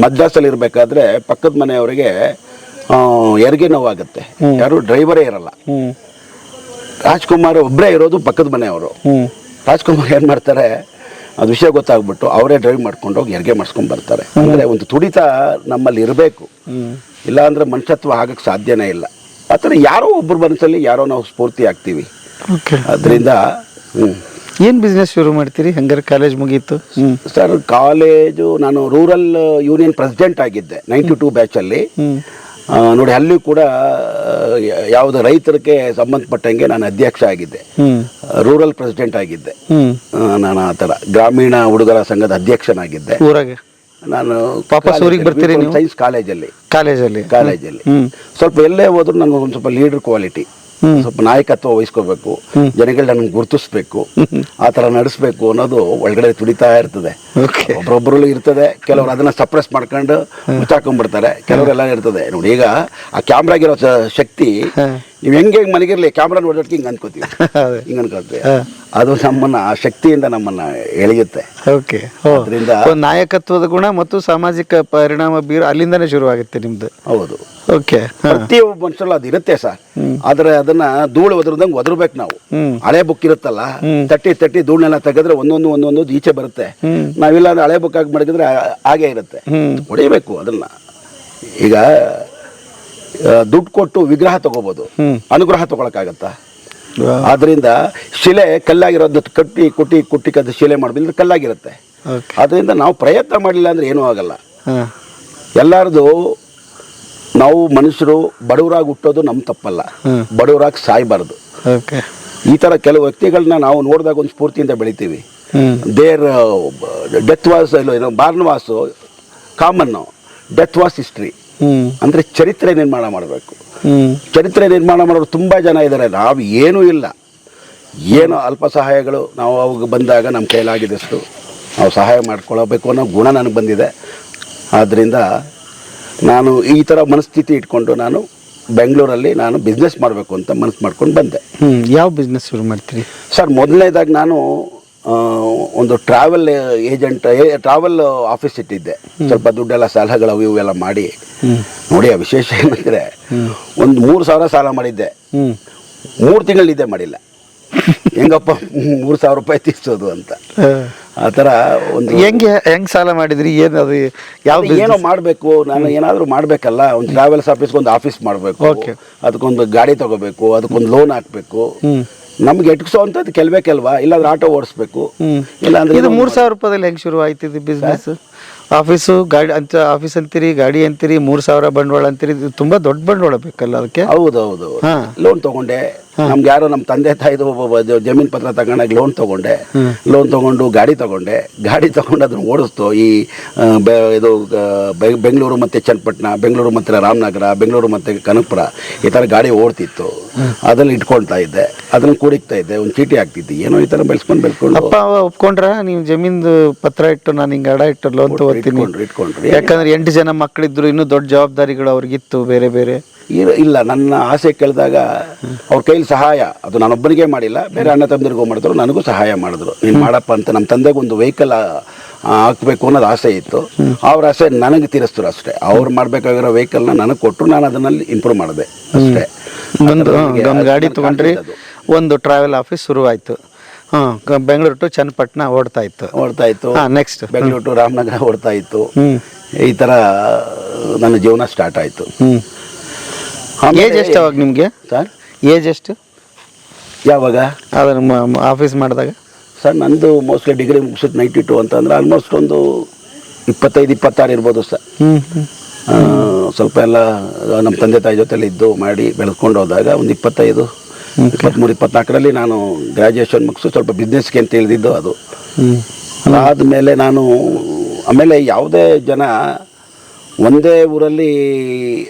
ಮದ್ರಾಸಲ್ಲಿ ಇರಬೇಕಾದ್ರೆ ಪಕ್ಕದ ಮನೆಯವರಿಗೆ ಹೆರಿಗೆ ನೋವಾಗುತ್ತೆ. ಯಾರು ಡ್ರೈವರೇ ಇರಲ್ಲ. ರಾಜ್ಕುಮಾರ್ ಒಬ್ಬರೇ ಇರೋದು, ಪಕ್ಕದ ಮನೆಯವರು. ರಾಜ್ಕುಮಾರ್ ಏನು ಮಾಡ್ತಾರೆ, ಅದು ವಿಷಯ ಗೊತ್ತಾಗ್ಬಿಟ್ಟು ಅವರೇ ಡ್ರೈವ್ ಮಾಡ್ಕೊಂಡು ಹೋಗಿ ಹೆರಿಗೆ ಮಾಡಿಸ್ಕೊಂಡು ಬರ್ತಾರೆ. ಅಂದರೆ ಒಂದು ತುಡಿತ ನಮ್ಮಲ್ಲಿ ಇರಬೇಕು, ಇಲ್ಲ ಅಂದರೆ ಮನುಷ್ಯತ್ವ ಆಗಕ್ಕೆ ಸಾಧ್ಯನೇ ಇಲ್ಲ. ಆ ಥರ ಯಾರೋ ಒಬ್ಬರು ಮನಸ್ಸಲ್ಲಿ ಯಾರೋ ನಾವು ಸ್ಫೂರ್ತಿ ಆಗ್ತೀವಿ. ಅದರಿಂದ ಏನು ಬಿಸ್ನೆಸ್ ಶುರು ಮಾಡ್ತೀರಿ? ಹಂಗಾರೆ ಕಾಲೇಜ್ ಮುಗೀತು ಸರ್. ಕಾಲೇಜು ನಾನು ರೂರಲ್ ಯೂನಿಯನ್ ಪ್ರೆಸಿಡೆಂಟ್ ಆಗಿದ್ದೆ 92 ಬ್ಯಾಚಲ್ಲಿ. ನೋಡಿ, ಅಲ್ಲಿ ಕೂಡ ಯಾವುದು ರೈತರಿಗೆ ಸಂಬಂಧಪಟ್ಟಂಗೆ ನಾನು ಅಧ್ಯಕ್ಷ ಆಗಿದ್ದೆ, ರೂರಲ್ ಪ್ರೆಸಿಡೆಂಟ್ ಆಗಿದ್ದೆ ನಾನು. ಆ ಥರ ಗ್ರಾಮೀಣ ಹುಡುಗರ ಸಂಘದ ಅಧ್ಯಕ್ಷನಾಗಿದ್ದೆ. ಊರಾಗೆ ನಾನು ಬರ್ತೀರಿ ಸೈನ್ಸ್ ಕಾಲೇಜಲ್ಲಿ ಕಾಲೇಜಲ್ಲಿ ಸ್ವಲ್ಪ ಎಲ್ಲೇ ಹೋದ್ರು ನನಗೆ ಒಂದು ಸ್ವಲ್ಪ ಲೀಡರ್ ಕ್ವಾಲಿಟಿ. ಸ್ವಲ್ಪ ನಾಯಕತ್ವ ವಹಿಸ್ಕೋಬೇಕು, ಜನಗಳು ನನಗೆ ಗುರುತಿಸ್ಬೇಕು, ಆ ಥರ ನಡೆಸ್ಬೇಕು ಅನ್ನೋದು ಒಳಗಡೆ ತುಡಿತಾ ಇರ್ತದೆ. ಓಕೆ. ಒಬ್ರೊಬ್ರು ಇರ್ತದೆ, ಕೆಲವರು ಅದನ್ನ ಸಪ್ರೆಸ್ ಮಾಡ್ಕೊಂಡು ಮುಚ್ಚಾಕೊಂಡ್ಬಿಡ್ತಾರೆ, ಕೆಲವರೆಲ್ಲ ಇರ್ತದೆ. ನೋಡಿ ಈಗ ಆ ಕ್ಯಾಮ್ರಾಗಿರೋ ಶಕ್ತಿ ನೀವು ಹೆಂಗೆ ಮಲಗಿರ್ಲಿ ಕ್ಯಾಮ್ರಾ ನೋಡೋದಕ್ಕೆ ಹಿಂಗೆ ಅನ್ಕೋತೀವಿ, ಹಿಂಗೆ ಅನ್ಕೋತೀವಿ. ಅದು ನಮ್ಮನ್ನ ಆ ಶಕ್ತಿಯಿಂದ ನಮ್ಮನ್ನ ಎಳೆಯುತ್ತೆ. ಓಕೆ. ಅದರಿಂದ ನಾಯಕತ್ವದ ಗುಣ ಮತ್ತು ಸಾಮಾಜಿಕ ಪರಿಣಾಮ ಬೀರು ಅಲ್ಲಿಂದನೇ ಶುರುವಾಗುತ್ತೆ ನಿಮ್ದು. ಹೌದು, ಓಕೆ. ಪ್ರತಿಯೊಬ್ಬ ಮನುಷ್ಯರಲ್ಲ ಅದು ಇರುತ್ತೆ ಸರ್. ಆದ್ರೆ ಅದನ್ನ ಧೂಳು ಒದರ್ದಂಗೆ ಒದರ್ಬೇಕು ನಾವು. ಹಳೆ ಬುಕ್ ಇರುತ್ತಲ್ಲ, ತಟ್ಟಿ ಧೂಳನ್ನೆಲ್ಲ ತೆಗೆದ್ರೆ ಒಂದೊಂದು ಈಚೆ ಬರುತ್ತೆ. ನಾವಿಲ್ಲ ಅಂದ್ರೆ ಹಳೆ ಬುಕ್ ಆಗಿ ಮಡಗಿದ್ರೆ ಹಾಗೆ ಇರುತ್ತೆ. ಹೊಡಿಬೇಕು ಅದನ್ನ. ಈಗ ದುಡ್ಡು ಕೊಟ್ಟು ವಿಗ್ರಹ ತಗೋಬಹುದು, ಅನುಗ್ರಹ ತಗೊಳಕ್ಕಾಗತ್ತಾ? ಆದ್ರಿಂದ ಶಿಲೆ ಕಲ್ಲಾಗಿರೋದು ಕುಟ್ಟಿ ಕದ್ದು ಶಿಲೆ ಮಾಡೋದ್ರಿಂದ ಕಲ್ಲಾಗಿರುತ್ತೆ. ಅದರಿಂದ ನಾವು ಪ್ರಯತ್ನ ಮಾಡಲಿಲ್ಲ ಅಂದ್ರೆ ಏನೂ ಆಗಲ್ಲ. ಎಲ್ಲಾರ್ದು ನಾವು ಮನುಷ್ಯರು ಬಡವರಾಗಿ ಹುಟ್ಟೋದು ನಮ್ಮ ತಪ್ಪಲ್ಲ, ಬಡವರಾಗಿ ಸಾಯ್ಬಾರ್ದು. ಈ ತರ ಕೆಲವು ವ್ಯಕ್ತಿಗಳನ್ನ ನಾವು ನೋಡಿದಾಗ ಒಂದು ಸ್ಫೂರ್ತಿಯಿಂದ ಬೆಳಿತೀವಿ. There death was born was common, death was history. ಅಂದ್ರೆ ಚರಿತ್ರೆ ನಿರ್ಮಾಣ ಮಾಡಬೇಕು. ಚರಿತ್ರೆ ನಿರ್ಮಾಣ ಮಾಡೋರು ತುಂಬಾ ಜನ ಇದ್ದಾರೆ. ನಾವು ಏನೂ ಇಲ್ಲ, ಏನೋ ಅಲ್ಪ ಸಹಾಯಗಳು ನಾವು ಅವಾಗ ಬಂದಾಗ ನಮ್ಮ ಕೈಲಾಗಿದಷ್ಟು ನಾವು ಸಹಾಯ ಮಾಡ್ಕೊಳ್ಳಬೇಕು ಅನ್ನೋ ಗುಣ ನನಗೆ ಬಂದಿದೆ. ಆದ್ದರಿಂದ ನಾನು ಈ ಥರ ಮನಸ್ಥಿತಿ ಇಟ್ಕೊಂಡು ನಾನು ಬೆಂಗಳೂರಲ್ಲಿ ನಾನು ಬಿಸ್ನೆಸ್ ಮಾಡಬೇಕು ಅಂತ ಮನಸ್ಸು ಮಾಡ್ಕೊಂಡು ಬಂದೆ. ಯಾವ ಬಿಸ್ನೆಸ್ ಶುರು ಮಾಡ್ತೀರಿ ಸರ್? ಮೊದಲನೇದಾಗಿ ನಾನು ಒಂದು ಟ್ರಾವೆಲ್ ಏಜೆಂಟ್, ಟ್ರಾವೆಲ್ ಆಫೀಸ್ ಇಟ್ಟಿದ್ದೆ. ಸ್ವಲ್ಪ ದುಡ್ಡೆಲ್ಲ ಸಾಲಗಳು ಅವು ಇವೆಲ್ಲ ಮಾಡಿ ನೋಡಿ. ಆ ವಿಶೇಷ ಏನಂದರೆ ಒಂದು 3,000 ಸಾಲ ಮಾಡಿದ್ದೆ, 3 ತಿಂಗಳು ನಿದ್ದೆ ಮಾಡಿಲ್ಲ. ಹೆಂಗಪ್ಪ 3,000 ರೂಪಾಯಿ ತೀರ್ಸೋದು ಅಂತ. ಆ ಥರ ಒಂದು ಹೆಂಗ್ ಸಾಲ ಮಾಡಿದ್ರಿ? ಏನು ಅದು ಯಾವ ಏನೋ ಮಾಡಬೇಕು, ನಾನು ಏನಾದರೂ ಮಾಡಬೇಕಲ್ಲ. ಒಂದು ಟ್ರಾವೆಲ್ಸ್ ಆಫೀಸ್ಗೆ ಒಂದು ಆಫೀಸ್ ಮಾಡಬೇಕು, ಅದಕ್ಕೊಂದು ಗಾಡಿ ತಗೋಬೇಕು, ಅದಕ್ಕೊಂದು ಲೋನ್ ಹಾಕಬೇಕು. ನಮ್ಗೆ ಎಟ್ಸೋ ಅಂತದ್ದು ಕೆಲವೇ ಇಲ್ಲಾಂದ್ರೆ ಆಟೋ ಓಡಿಸ್ಬೇಕು. ಇಲ್ಲಾಂದ್ರೆ ಇದು 3,000 ರೂಪಾಯಿದಲ್ಲಿ ಹೆಂಗ್ ಶುರು ಆಯ್ತು ಇದು ಬಿಸ್ನೆಸ್? ಆಫೀಸು ಗಾಡಿ ಅಂತ ಆಫೀಸ್ ಅಂತೀರಿ, ಗಾಡಿ ಅಂತೀರಿ, 3,000 ಬಂಡವಾಳ ಅಂತೀರಿ. ಇದು ತುಂಬಾ ದೊಡ್ಡ ಬಂಡವಾಳ ಬೇಕಲ್ಲ ಅದಕ್ಕೆ. ಹೌದೌದು. ಲೋನ್ ತಗೊಂಡೆ. ನಮ್ಗೆ ಯಾರೋ ನಮ್ಮ ತಂದೆ ತಾಯಿದು ಜಮೀನ್ ಪತ್ರ ತಗೊಂಡಾಗ ಲೋನ್ ತಗೊಂಡು ಗಾಡಿ ತಗೊಂಡು ಅದನ್ನ ಓಡಿಸ್ತು. ಈ ಇದು ಬೆಂಗಳೂರು ಮತ್ತೆ ಚನ್ನಪಟ್ಟಣ, ಬೆಂಗಳೂರು ಮತ್ತೆ ರಾಮನಗರ, ಬೆಂಗಳೂರು ಮತ್ತೆ ಕನಕಪುರ, ಈ ಥರ ಗಾಡಿ ಓಡ್ತಿತ್ತು. ಅದನ್ನ ಇಟ್ಕೊಳ್ತಾ ಇದ್ದೆ, ಅದನ್ನ ಕೂಡಿಕ್ತಾ ಇದ್ದೆ, ಒಂದು ಚೀಟಿ ಹಾಕ್ತಿದ್ದೆ. ಏನೋ ಈ ಥರ ಬೆಳೆಸ್ಕೊಂಡು ಅಪ್ಪ ಒಪ್ಕೊಂಡ್ರ ನೀವು ಜಮೀನ್ದು ಪತ್ರ ಇಟ್ಟು ನಾನು ಹಿಂಗೆ ಅಡ ಇಟ್ಟು ಲೋನ್ ತಗೋತೀನಿ? ಇಟ್ಕೊಂಡ್ರಿ. ಯಾಕಂದ್ರೆ 8 ಜನ ಮಕ್ಕಳಿದ್ರು, ಇನ್ನೂ ದೊಡ್ಡ ಜವಾಬ್ದಾರಿಗಳು ಅವ್ರಿಗಿತ್ತು ಬೇರೆ ಬೇರೆ. ಇಲ್ಲ, ನನ್ನ ಆಸೆ ಕೇಳಿದಾಗ ಅವ್ರ ಕೈಲಿ ಸಹಾಯ, ಅದು ನಾನೊಬ್ಬನಿಗೆ ಮಾಡಿಲ್ಲ, ಬೇರೆ ಅಣ್ಣ ತಮ್ಮದಿರಿಗೂ ಮಾಡಿದ್ರು, ನನಗೂ ಸಹಾಯ ಮಾಡಿದ್ರು. ನೀನು ಮಾಡಪ್ಪ ಅಂತ. ನಮ್ಮ ತಂದೆಗೆ ಒಂದು ವೆಹಿಕಲ್ ಹಾಕಬೇಕು ಅನ್ನೋದು ಆಸೆ ಇತ್ತು. ಅವ್ರ ಆಸೆ ನನಗೆ ತೀರಿಸಿದ್ರು ಅಷ್ಟೇ. ಅವ್ರು ಮಾಡಬೇಕಾಗಿರೋ ವೆಹಿಕಲ್ನ ನನಗೆ ಕೊಟ್ಟರು, ನಾನು ಅದನ್ನಲ್ಲಿ ಇಂಪ್ರೂವ್ ಮಾಡಿದೆ ಅಷ್ಟೇ. ಒಂದು ಗಾಡಿ ತೊಗೊಂಡ್ರಿ, ಒಂದು ಟ್ರಾವೆಲ್ ಆಫೀಸ್ ಶುರುವಾಯಿತು. ಬೆಂಗಳೂರು ಟು ಚನ್ನಪಟ್ಟಣ ಓಡ್ತಾ ಇತ್ತು. ನೆಕ್ಸ್ಟ್ ಬೆಂಗಳೂರು ಟು ರಾಮನಗರ ಓಡ್ತಾ ಇತ್ತು. ಈ ಥರ ನನ್ನ ಜೀವನ ಸ್ಟಾರ್ಟ್ ಆಯಿತು. ಏಜ್ ಎಷ್ಟು ಅವಾಗ ನಿಮಗೆ ಸರ್? ಏಜ್ ಎಷ್ಟು ಯಾವಾಗ ಅದನ್ನು ಆಫೀಸ್ ಮಾಡಿದಾಗ? ಸರ್ ನಂದು ಮೋಸ್ಟ್ಲಿ ಡಿಗ್ರಿ ಮುಗಿಸಿದ್ದು 92 ಅಂತಂದ್ರೆ ಆಲ್ಮೋಸ್ಟ್ ಒಂದು 25-26 ಇರ್ಬೋದು ಸರ್. ಸ್ವಲ್ಪ ಎಲ್ಲ ನಮ್ಮ ತಂದೆ ತಾಯಿ ಜೊತೆಲಿ ಇದ್ದು ಮಾಡಿ ಬೆಳೆಸ್ಕೊಂಡು ಹೋದಾಗ ಒಂದು 23-24ರಲ್ಲಿ ನಾನು ಗ್ರ್ಯಾಜುಯೇಷನ್ ಮುಗಿಸು ಸ್ವಲ್ಪ ಬಿಸ್ನೆಸ್ಗೆ ಅಂತ ತಿಳಿದಿದ್ದು ಅದು. ಅದಾದಮೇಲೆ ಆಮೇಲೆ ಯಾವುದೇ ಜನ ಒಂದೇ ಊರಲ್ಲಿ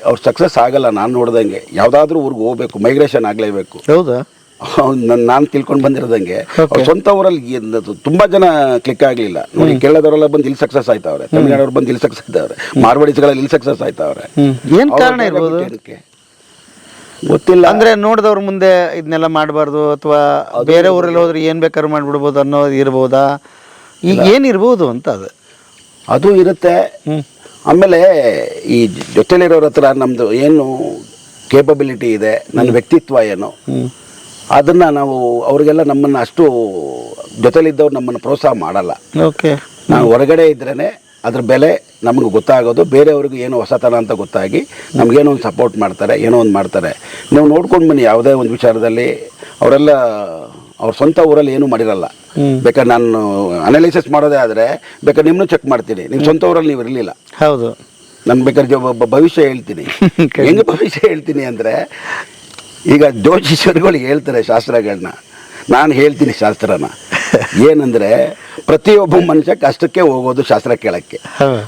ಅವ್ರು ಸಕ್ಸಸ್ ಆಗಲ್ಲ. ನಾನು ನೋಡ್ದಂಗೆ ಯಾವುದಾದ್ರೂ ಊರಿಗೆ ಹೋಗ್ಬೇಕು, ಮೈಗ್ರೇಷನ್ ಆಗಲೇಬೇಕು. ಹೌದಾ? ನಾನು ತಿಳ್ಕೊಂಡು ಬಂದಿರೋದಂಗೆ ಅವ್ರ ಸ್ವಂತ ಊರಲ್ಲಿ ತುಂಬಾ ಜನ ಕ್ಲಿಕ್ ಆಗಲಿಲ್ಲ. ನೋಡಿ, ಕೇರಳದವರೆಲ್ಲ ಬಂದು ಇಲ್ಲಿ ಸಕ್ಸಸ್ ಆಯ್ತವ್ರೆ, ತಮಿಳ್ನಾಡವ್ರು ಬಂದು ಇಲ್ಲಿ ಸಕ್ಸಸ್ ಆಯ್ತವ್ರೆ, ಮಾರ್ವಾಡಿಸ್ಗಳಲ್ಲಿ ಇಲ್ಲಿ ಸಕ್ಸಸ್ ಆಯ್ತವ್ರೆ. ಏನು ಕಾರಣ ಇರ್ಬೋದು ಗೊತ್ತಿಲ್ಲ. ಅಂದ್ರೆ ನೋಡಿದವ್ರ ಮುಂದೆ ಇದನ್ನೆಲ್ಲ ಮಾಡಬಾರ್ದು, ಅಥವಾ ಬೇರೆ ಊರಲ್ಲಿ ಹೋದ್ರೆ ಏನ್ ಬೇಕಾದ್ರೂ ಮಾಡ್ಬಿಡ್ಬೋದು ಅನ್ನೋದು ಇರ್ಬೋದಾ? ಈಗ ಏನಿರ್ಬೋದು ಅಂತ ಅದು ಇರುತ್ತೆ. ಆಮೇಲೆ ಈ ಜೊತೆಲಿರೋರ ಹತ್ರ ನಮ್ದು ಏನು ಕೇಪಬಿಲಿಟಿ ಇದೆ, ನನ್ನ ವ್ಯಕ್ತಿತ್ವ ಏನು, ಅದನ್ನ ನಾವು ಅವ್ರಿಗೆಲ್ಲ ನಮ್ಮನ್ನು ಅಷ್ಟು ಜೊತೆಲಿದ್ದವ್ರು ನಮ್ಮನ್ನು ಪ್ರೋತ್ಸಾಹ ಮಾಡಲ್ಲ. ನಾವು ಹೊರಗಡೆ ಇದ್ರೇ ಅದ್ರ ಬೆಲೆ ನಮಗೆ ಗೊತ್ತಾಗೋದು. ಬೇರೆಯವ್ರಿಗೆ ಏನೋ ಹೊಸತನ ಅಂತ ಗೊತ್ತಾಗಿ ನಮಗೇನೋ ಒಂದು ಸಪೋರ್ಟ್ ಮಾಡ್ತಾರೆ, ಏನೋ ಒಂದು ಮಾಡ್ತಾರೆ. ನೀವು ನೋಡ್ಕೊಂಡು ಬನ್ನಿ, ಯಾವುದೇ ಒಂದು ವಿಚಾರದಲ್ಲಿ ಅವರೆಲ್ಲ ಅವ್ರ ಸ್ವಂತ ಊರಲ್ಲಿ ಏನೂ ಮಾಡಿರಲ್ಲ. ಬೇಕಾದ್ರೆ ನಾನು ಅನಾಲಿಸಿಸ್ ಮಾಡೋದೇ ಆದರೆ ಬೇಕಾದ್ರೆ ನಿಮ್ಮನ್ನು ಚೆಕ್ ಮಾಡ್ತೀನಿ. ನಿಮ್ಮ ಸ್ವಂತ ಊರಲ್ಲಿ ನೀವು ಇರಲಿಲ್ಲ. ಹೌದು. ನಾನು ಬೇಕಾದ್ರೆ ಭವಿಷ್ಯ ಹೇಳ್ತೀನಿ. ಹೆಂಗೆ ಭವಿಷ್ಯ ಹೇಳ್ತೀನಿ ಅಂದರೆ, ಈಗ ಜ್ಯೋತಿಷಿಯರುಗಳು ಹೇಳ್ತಾರೆ ಶಾಸ್ತ್ರಗಳನ್ನ, ನಾನು ಹೇಳ್ತೀನಿ ಶಾಸ್ತ್ರನ. ಏನಂದ್ರೆ ಪ್ರತಿಯೊಬ್ಬ ಮನುಷ್ಯ ಕಷ್ಟಕ್ಕೆ ಹೋಗೋದು ಶಾಸ್ತ್ರ ಕೇಳಕ್ಕೆ.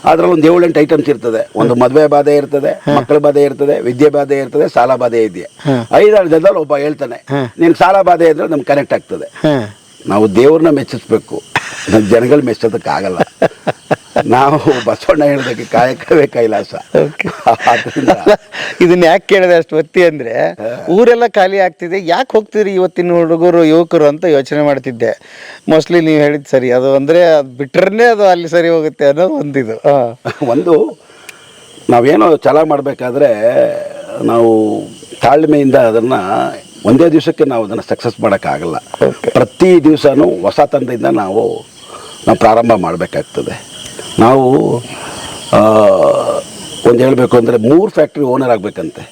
ಅದ್ರಲ್ಲಿ ಒಂದು 7-8 ಐಟಮ್ಸ್ ಇರ್ತದೆ. ಒಂದು ಮದುವೆ ಬಾಧೆ ಇರ್ತದೆ, ಮಕ್ಕಳ ಬಾಧೆ ಇರ್ತದೆ, ವಿದ್ಯೆ ಬಾಧೆ ಇರ್ತದೆ, ಸಾಲ ಬಾಧೆ ಇದೆಯಾ. 5-6 ಜನದಲ್ಲಿ ಒಬ್ಬ ಹೇಳ್ತಾನೆ ನಿನ್ಗೆ ಸಾಲ ಬಾಧೆ ಇದ್ರೆ ನಮ್ಗೆ ಕನೆಕ್ಟ್ ಆಗ್ತದೆ. ನಾವು ದೇವ್ರನ್ನ ಮೆಚ್ಚಿಸ್ಬೇಕು, ನಮ್ಮ ಜನಗಳು ಮೆಚ್ಚೋದಕ್ಕಾಗಲ್ಲ. ನಾವು ಬಸವಣ್ಣ ಹೇಳಿದಕ್ಕೆ ಕಾಯಕವೇ ಕೈಲಾಸ. ಇದನ್ನ ಯಾಕೆ ಕೇಳಿದೆ ಅಷ್ಟು ಒತ್ತಿ ಅಂದ್ರೆ, ಊರೆಲ್ಲ ಖಾಲಿ ಆಗ್ತಿದೆ, ಯಾಕೆ ಹೋಗ್ತಿದ್ರಿ ಇವತ್ತಿನ ಹುಡುಗರು ಯುವಕರು ಅಂತ ಯೋಚನೆ ಮಾಡ್ತಿದ್ದೆ. ಮೋಸ್ಟ್ಲಿ ನೀವು ಹೇಳಿದ್ ಸರಿ, ಅದು ಅಂದ್ರೆ ಅದು ಬಿಟ್ರೇ ಅದು ಅಲ್ಲಿ ಸರಿ ಹೋಗುತ್ತೆ ಅನ್ನೋದು ಒಂದಿದು. ಒಂದು ನಾವೇನೋ ಛಲ ಮಾಡಬೇಕಾದ್ರೆ ನಾವು ತಾಳ್ಮೆಯಿಂದ ಅದನ್ನು ಒಂದೇ ದಿವಸಕ್ಕೆ ನಾವು ಅದನ್ನು ಸಕ್ಸಸ್ ಮಾಡೋಕ್ಕಾಗಲ್ಲ. ಪ್ರತಿ ದಿವಸನೂ ಹೊಸ ತಂದೆಯಿಂದ ನಾವು ಪ್ರಾರಂಭ ಮಾಡಬೇಕಾಗ್ತದೆ. ನಾವು ಒಂದು ಹೇಳಬೇಕು ಅಂದರೆ 3 ಫ್ಯಾಕ್ಟ್ರಿ ಓನರ್ ಆಗಬೇಕಂತೆ.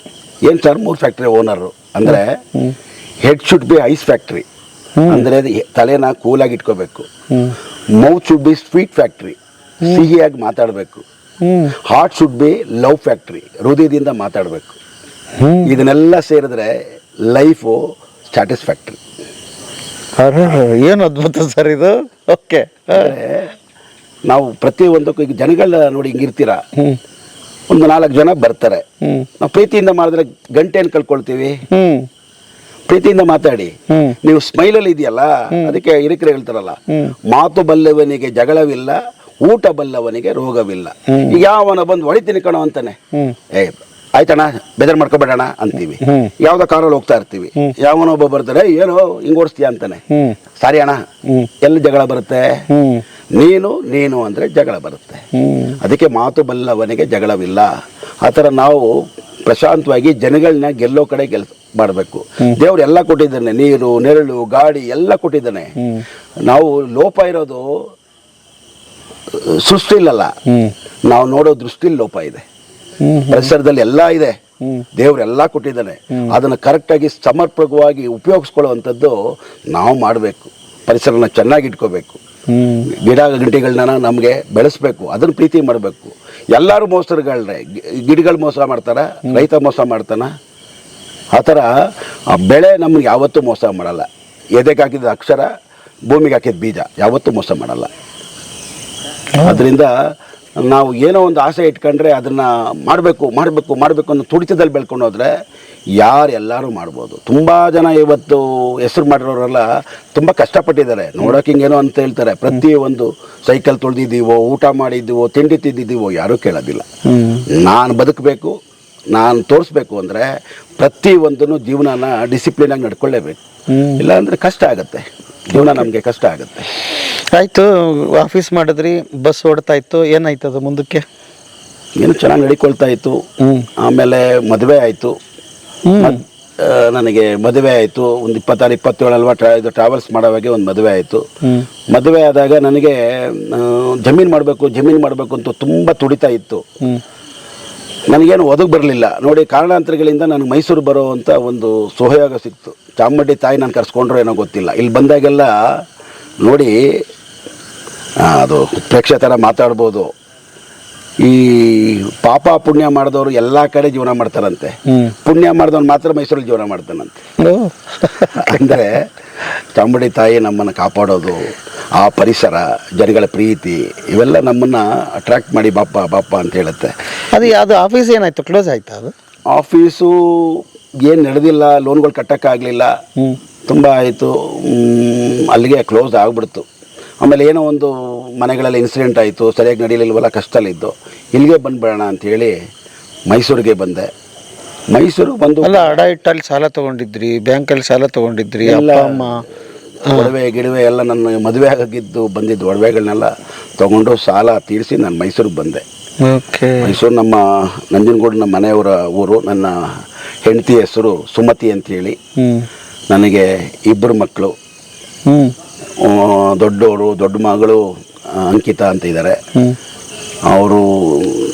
ಏನು ಸರ್ 3 ಫ್ಯಾಕ್ಟ್ರಿ ಓನರು ಅಂದರೆ, head should be ice factory ಅಂದರೆ ತಲೆನ ಕೂಲಾಗಿ ಇಟ್ಕೋಬೇಕು. Mouth should be sweet factory, ಸಿಹಿಯಾಗಿ ಮಾತಾಡಬೇಕು. Heart should be love factory, ಹೃದಯದಿಂದ ಮಾತಾಡಬೇಕು. ಇದನ್ನೆಲ್ಲ ಸೇರಿದ್ರೆ ಲೈಫು ಸ್ಯಾಟಿಸ್ಫ್ಯಾಕ್ಟ್ರಿ. ಏನು ಅದ್ಭುತ ಸರ್ ಇದು. ಓಕೆ, ನಾವು ಪ್ರತಿಯೊಂದಕ್ಕೂ ಈಗ ಜನಗಳ ನೋಡಿ ಹಿಂಗಿರ್ತೀರ, ಒಂದು 4 ಜನ ಬರ್ತಾರೆ, ನಾವು ಪ್ರೀತಿಯಿಂದ ಮಾಡಿದ್ರೆ ಗಂಟೆಯನ್ನು ಕಳ್ಕೊಳ್ತೀವಿ. ಪ್ರೀತಿಯಿಂದ ಮಾತಾಡಿ. ನೀವು ಸ್ಮೈಲಲ್ಲಿ ಇದೆಯಲ್ಲ, ಅದಕ್ಕೆ ಹಿರಿಕರು ಹೇಳ್ತಾರಲ್ಲ, ಮಾತು ಬಲ್ಲವನಿಗೆ ಜಗಳವಿಲ್ಲ, ಊಟ ಬಲ್ಲವನಿಗೆ ರೋಗವಿಲ್ಲ. ಈಗ ಯಾವನ ಬಂದು ಹೊಡಿತೀನಿ ಕಣೋ ಅಂತಾನೆ, ಆಯ್ತಣ್ಣ ಬೇಜಾರು ಮಾಡ್ಕೊಬೇಡಣ ಅಂತೀವಿ. ಯಾವ್ದೋ ಕಾರಲ್ಲಿ ಹೋಗ್ತಾ ಇರ್ತೀವಿ, ಯಾವನೊಬ್ಬ ಬರ್ತಾರೆ, ಏನೋ ಹಿಂಗ್ ಓಡಿಸ್ತೀಯ ಅಂತಾನೆ, ಸಾರಿ ಅಣ್ಣ. ಎಲ್ಲಿ ಜಗಳ ಬರುತ್ತೆ? ನೀನು ಅಂದ್ರೆ ಜಗಳ ಬರುತ್ತೆ. ಅದಕ್ಕೆ ಮಾತು ಬಲ್ಲವನಿಗೆ ಜಗಳವಿಲ್ಲ. ಆ ಥರ ನಾವು ಪ್ರಶಾಂತವಾಗಿ ಜನಗಳನ್ನ ಗೆಲ್ಲೋ ಕಡೆ ಮಾಡಬೇಕು. ದೇವ್ರು ಎಲ್ಲ ಕೊಟ್ಟಿದ್ದಾನೆ, ನೀರು, ನೆರಳು, ಗಾಡಿ ಎಲ್ಲ ಕೊಟ್ಟಿದ್ದಾನೆ. ನಾವು ಲೋಪ ಇರೋದು ಸೃಷ್ಟಿಲಲ್ಲ, ನಾವು ನೋಡೋ ದೃಷ್ಟಿಲಿ ಲೋಪ ಇದೆ. ಪರಿಸರದಲ್ಲಿ ಎಲ್ಲ ಇದೆ, ದೇವ್ರೆಲ್ಲ ಕೊಟ್ಟಿದ್ದಾನೆ. ಅದನ್ನು ಕರೆಕ್ಟಾಗಿ ಸಮರ್ಪಕವಾಗಿ ಉಪಯೋಗಿಸ್ಕೊಳ್ಳುವಂಥದ್ದು ನಾವು ಮಾಡಬೇಕು. ಪರಿಸರನ ಚೆನ್ನಾಗಿ ಇಟ್ಕೋಬೇಕು. ಗಿಡ ಗಂಟೆಗಳನ್ನ ನಮಗೆ ಬೆಳೆಸ್ಬೇಕು, ಅದನ್ನು ಪ್ರೀತಿ ಮಾಡಬೇಕು. ಎಲ್ಲರೂ ಮೋಸರುಗಳನ್ನೇ, ಗಿಡಗಳು ಮೋಸ ಮಾಡ್ತಾರ, ರೈತ ಮೋಸ ಮಾಡ್ತಾನ. ಆ ಥರ ಆ ಬೆಳೆ ನಮ್ಗೆ ಯಾವತ್ತೂ ಮೋಸ ಮಾಡಲ್ಲ. ಎದೆಗೆ ಹಾಕಿದ ಅಕ್ಷರ, ಭೂಮಿಗೆ ಹಾಕಿದ ಬೀಜ ಯಾವತ್ತೂ ಮೋಸ ಮಾಡಲ್ಲ. ಅದರಿಂದ ನಾವು ಏನೋ ಒಂದು ಆಸೆ ಇಟ್ಕೊಂಡ್ರೆ ಅದನ್ನು ಮಾಡಬೇಕು ಅನ್ನೋ ತುಡಿತದಲ್ಲಿ ಬೆಳ್ಕೊಂಡು ಹೋದರೆ ಎಲ್ಲರೂ ಮಾಡ್ಬೋದು. ತುಂಬ ಜನ ಇವತ್ತು ಹೆಸರು ಮಾಡಿರೋರೆಲ್ಲ ತುಂಬ ಕಷ್ಟಪಟ್ಟಿದ್ದಾರೆ. ನೋಡೋಕೆ ಹಿಂಗೇನೋ ಅಂತ ಹೇಳ್ತಾರೆ. ಪ್ರತಿಯೊಂದು ಸೈಕಲ್ ತುಳಿದಿದ್ದೀವೋ, ಊಟ ಮಾಡಿದ್ದೀವೋ, ತಿಂಡಿ ತಿಂದಿದ್ದೀವೋ ಯಾರೂ ಕೇಳೋದಿಲ್ಲ. ನಾನು ಬದುಕಬೇಕು, ನಾನು ತೋರಿಸ್ಬೇಕು ಅಂದರೆ ಪ್ರತಿಯೊಂದನ್ನು ಜೀವನನ ಡಿಸಿಪ್ಲಿನಾಗಿ ನಡ್ಕೊಳ್ಳೇಬೇಕು. ಇಲ್ಲ ಅಂದರೆ ಕಷ್ಟ ಆಗುತ್ತೆ, ಜೀವನ ನಮಗೆ ಕಷ್ಟ ಆಗುತ್ತೆ. ಆಯಿತು, ಆಫೀಸ್ ಮಾಡಿದ್ರಿ, ಬಸ್ ಓಡ್ತಾ ಇತ್ತು, ಏನಾಯ್ತು ಅದು ಮುಂದಕ್ಕೆ? ಏನು ಚೆನ್ನಾಗಿ ನಡಿಕೊಳ್ತಾ ಇತ್ತು. ಆಮೇಲೆ ಮದುವೆ ಆಯಿತು. ನನಗೆ ಮದುವೆ ಆಯಿತು ಒಂದು 26-27 ಅಲ್ವಾ, ಇದು ಟ್ರಾವೆಲ್ಸ್ ಮಾಡೋವಾಗೆ ಒಂದು ಮದುವೆ ಆಯಿತು. ಮದುವೆ ಆದಾಗ ನನಗೆ ಜಮೀನು ಮಾಡಬೇಕು ಅಂತ ತುಂಬ ತುಡಿತಾ ಇತ್ತು. ನನಗೇನು ಒದಗಿ ಬರಲಿಲ್ಲ ನೋಡಿ. ಕಾರಣಾಂತರಗಳಿಂದ ನನಗೆ ಮೈಸೂರು ಬರೋವಂಥ ಒಂದು ಸಹಯೋಗ ಸಿಕ್ತು. ಚಾಮುಂಡಿ ತಾಯಿ ನಾನು ಕರ್ಸ್ಕೊಂಡ್ರು ಏನೋ ಗೊತ್ತಿಲ್ಲ. ಇಲ್ಲಿ ಬಂದಾಗೆಲ್ಲ ನೋಡಿ, ಅದು ಪ್ರೇಕ್ಷೆ ಥರ ಮಾತಾಡ್ಬೋದು. ಈ ಪಾಪ ಪುಣ್ಯ ಮಾಡಿದವರು ಎಲ್ಲ ಕಡೆ ಜೀವನ ಮಾಡ್ತಾರಂತೆ, ಪುಣ್ಯ ಮಾಡಿದವ್ನು ಮಾತ್ರ ಮೈಸೂರಲ್ಲಿ ಜೀವನ ಮಾಡ್ತಾನಂತೆ. ಅಂದರೆ ಚಾಮುಂಡಿ ತಾಯಿ ನಮ್ಮನ್ನು ಕಾಪಾಡೋದು, ಆ ಪರಿಸರ, ಜನಗಳ ಪ್ರೀತಿ, ಇವೆಲ್ಲ ನಮ್ಮನ್ನು ಅಟ್ರಾಕ್ಟ್ ಮಾಡಿ ಬಾಪ ಅಂತ ಹೇಳುತ್ತೆ. ಅದು ಆಫೀಸ್ ಏನಾಯ್ತು, ಕ್ಲೋಸ್ ಆಯ್ತಾ? ಅದು ಆಫೀಸು ಏನು ನಡೆದಿಲ್ಲ, ಲೋನ್ಗಳು ಕಟ್ಟೋಕ್ಕಾಗಲಿಲ್ಲ, ತುಂಬ ಆಯಿತು, ಅಲ್ಲಿಗೆ ಕ್ಲೋಸ್ ಆಗಿಬಿಡ್ತು. ಆಮೇಲೆ ಏನೋ ಒಂದು ಮನೆಗಳಲ್ಲಿ ಇನ್ಸಿಡೆಂಟ್ ಆಯಿತು, ಸರಿಯಾಗಿ ನಡೀಲಿಲ್ವಲ್ಲ, ಕಷ್ಟದಲ್ಲಿದ್ದು ಇಲ್ಲಿಗೆ ಬಂದ್ಬಿಡೋಣ ಅಂಥೇಳಿ ಮೈಸೂರಿಗೆ ಬಂದೆ. ಮೈಸೂರಿಗೆ ಬಂದು ಅಲ್ಲ, ಅಡ ಇಟ್ಟಲ್ಲಿ ಸಾಲ ತೊಗೊಂಡಿದ್ರಿ, ಬ್ಯಾಂಕಲ್ಲಿ ಸಾಲ ತೊಗೊಂಡಿದ್ರಿ, ಎಲ್ಲ ಅಪ್ಪ ಅಮ್ಮ ಗಿಡವೆ ಎಲ್ಲ ನನ್ನ ಮದುವೆ ಆಗಿದ್ದು ಬಂದಿದ್ದು ಒಡವೆಗಳನ್ನೆಲ್ಲ ತೊಗೊಂಡು ಸಾಲ ತೀರಿಸಿ ನಾನು ಮೈಸೂರಿಗೆ ಬಂದೆ. ಮೈಸೂರು ನಮ್ಮ ನಂಜನಗೂಡು ನಮ್ಮ ಮನೆಯವರ ಊರು. ನನ್ನ ಹೆಂಡತಿ ಹೆಸರು ಸುಮತಿ ಅಂಥೇಳಿ. ನನಗೆ 2 ಮಕ್ಕಳು. ದೊಡ್ಡ ಮಗಳು ಅಂಕಿತಾ ಅಂತ ಇದ್ದಾರೆ. ಅವರು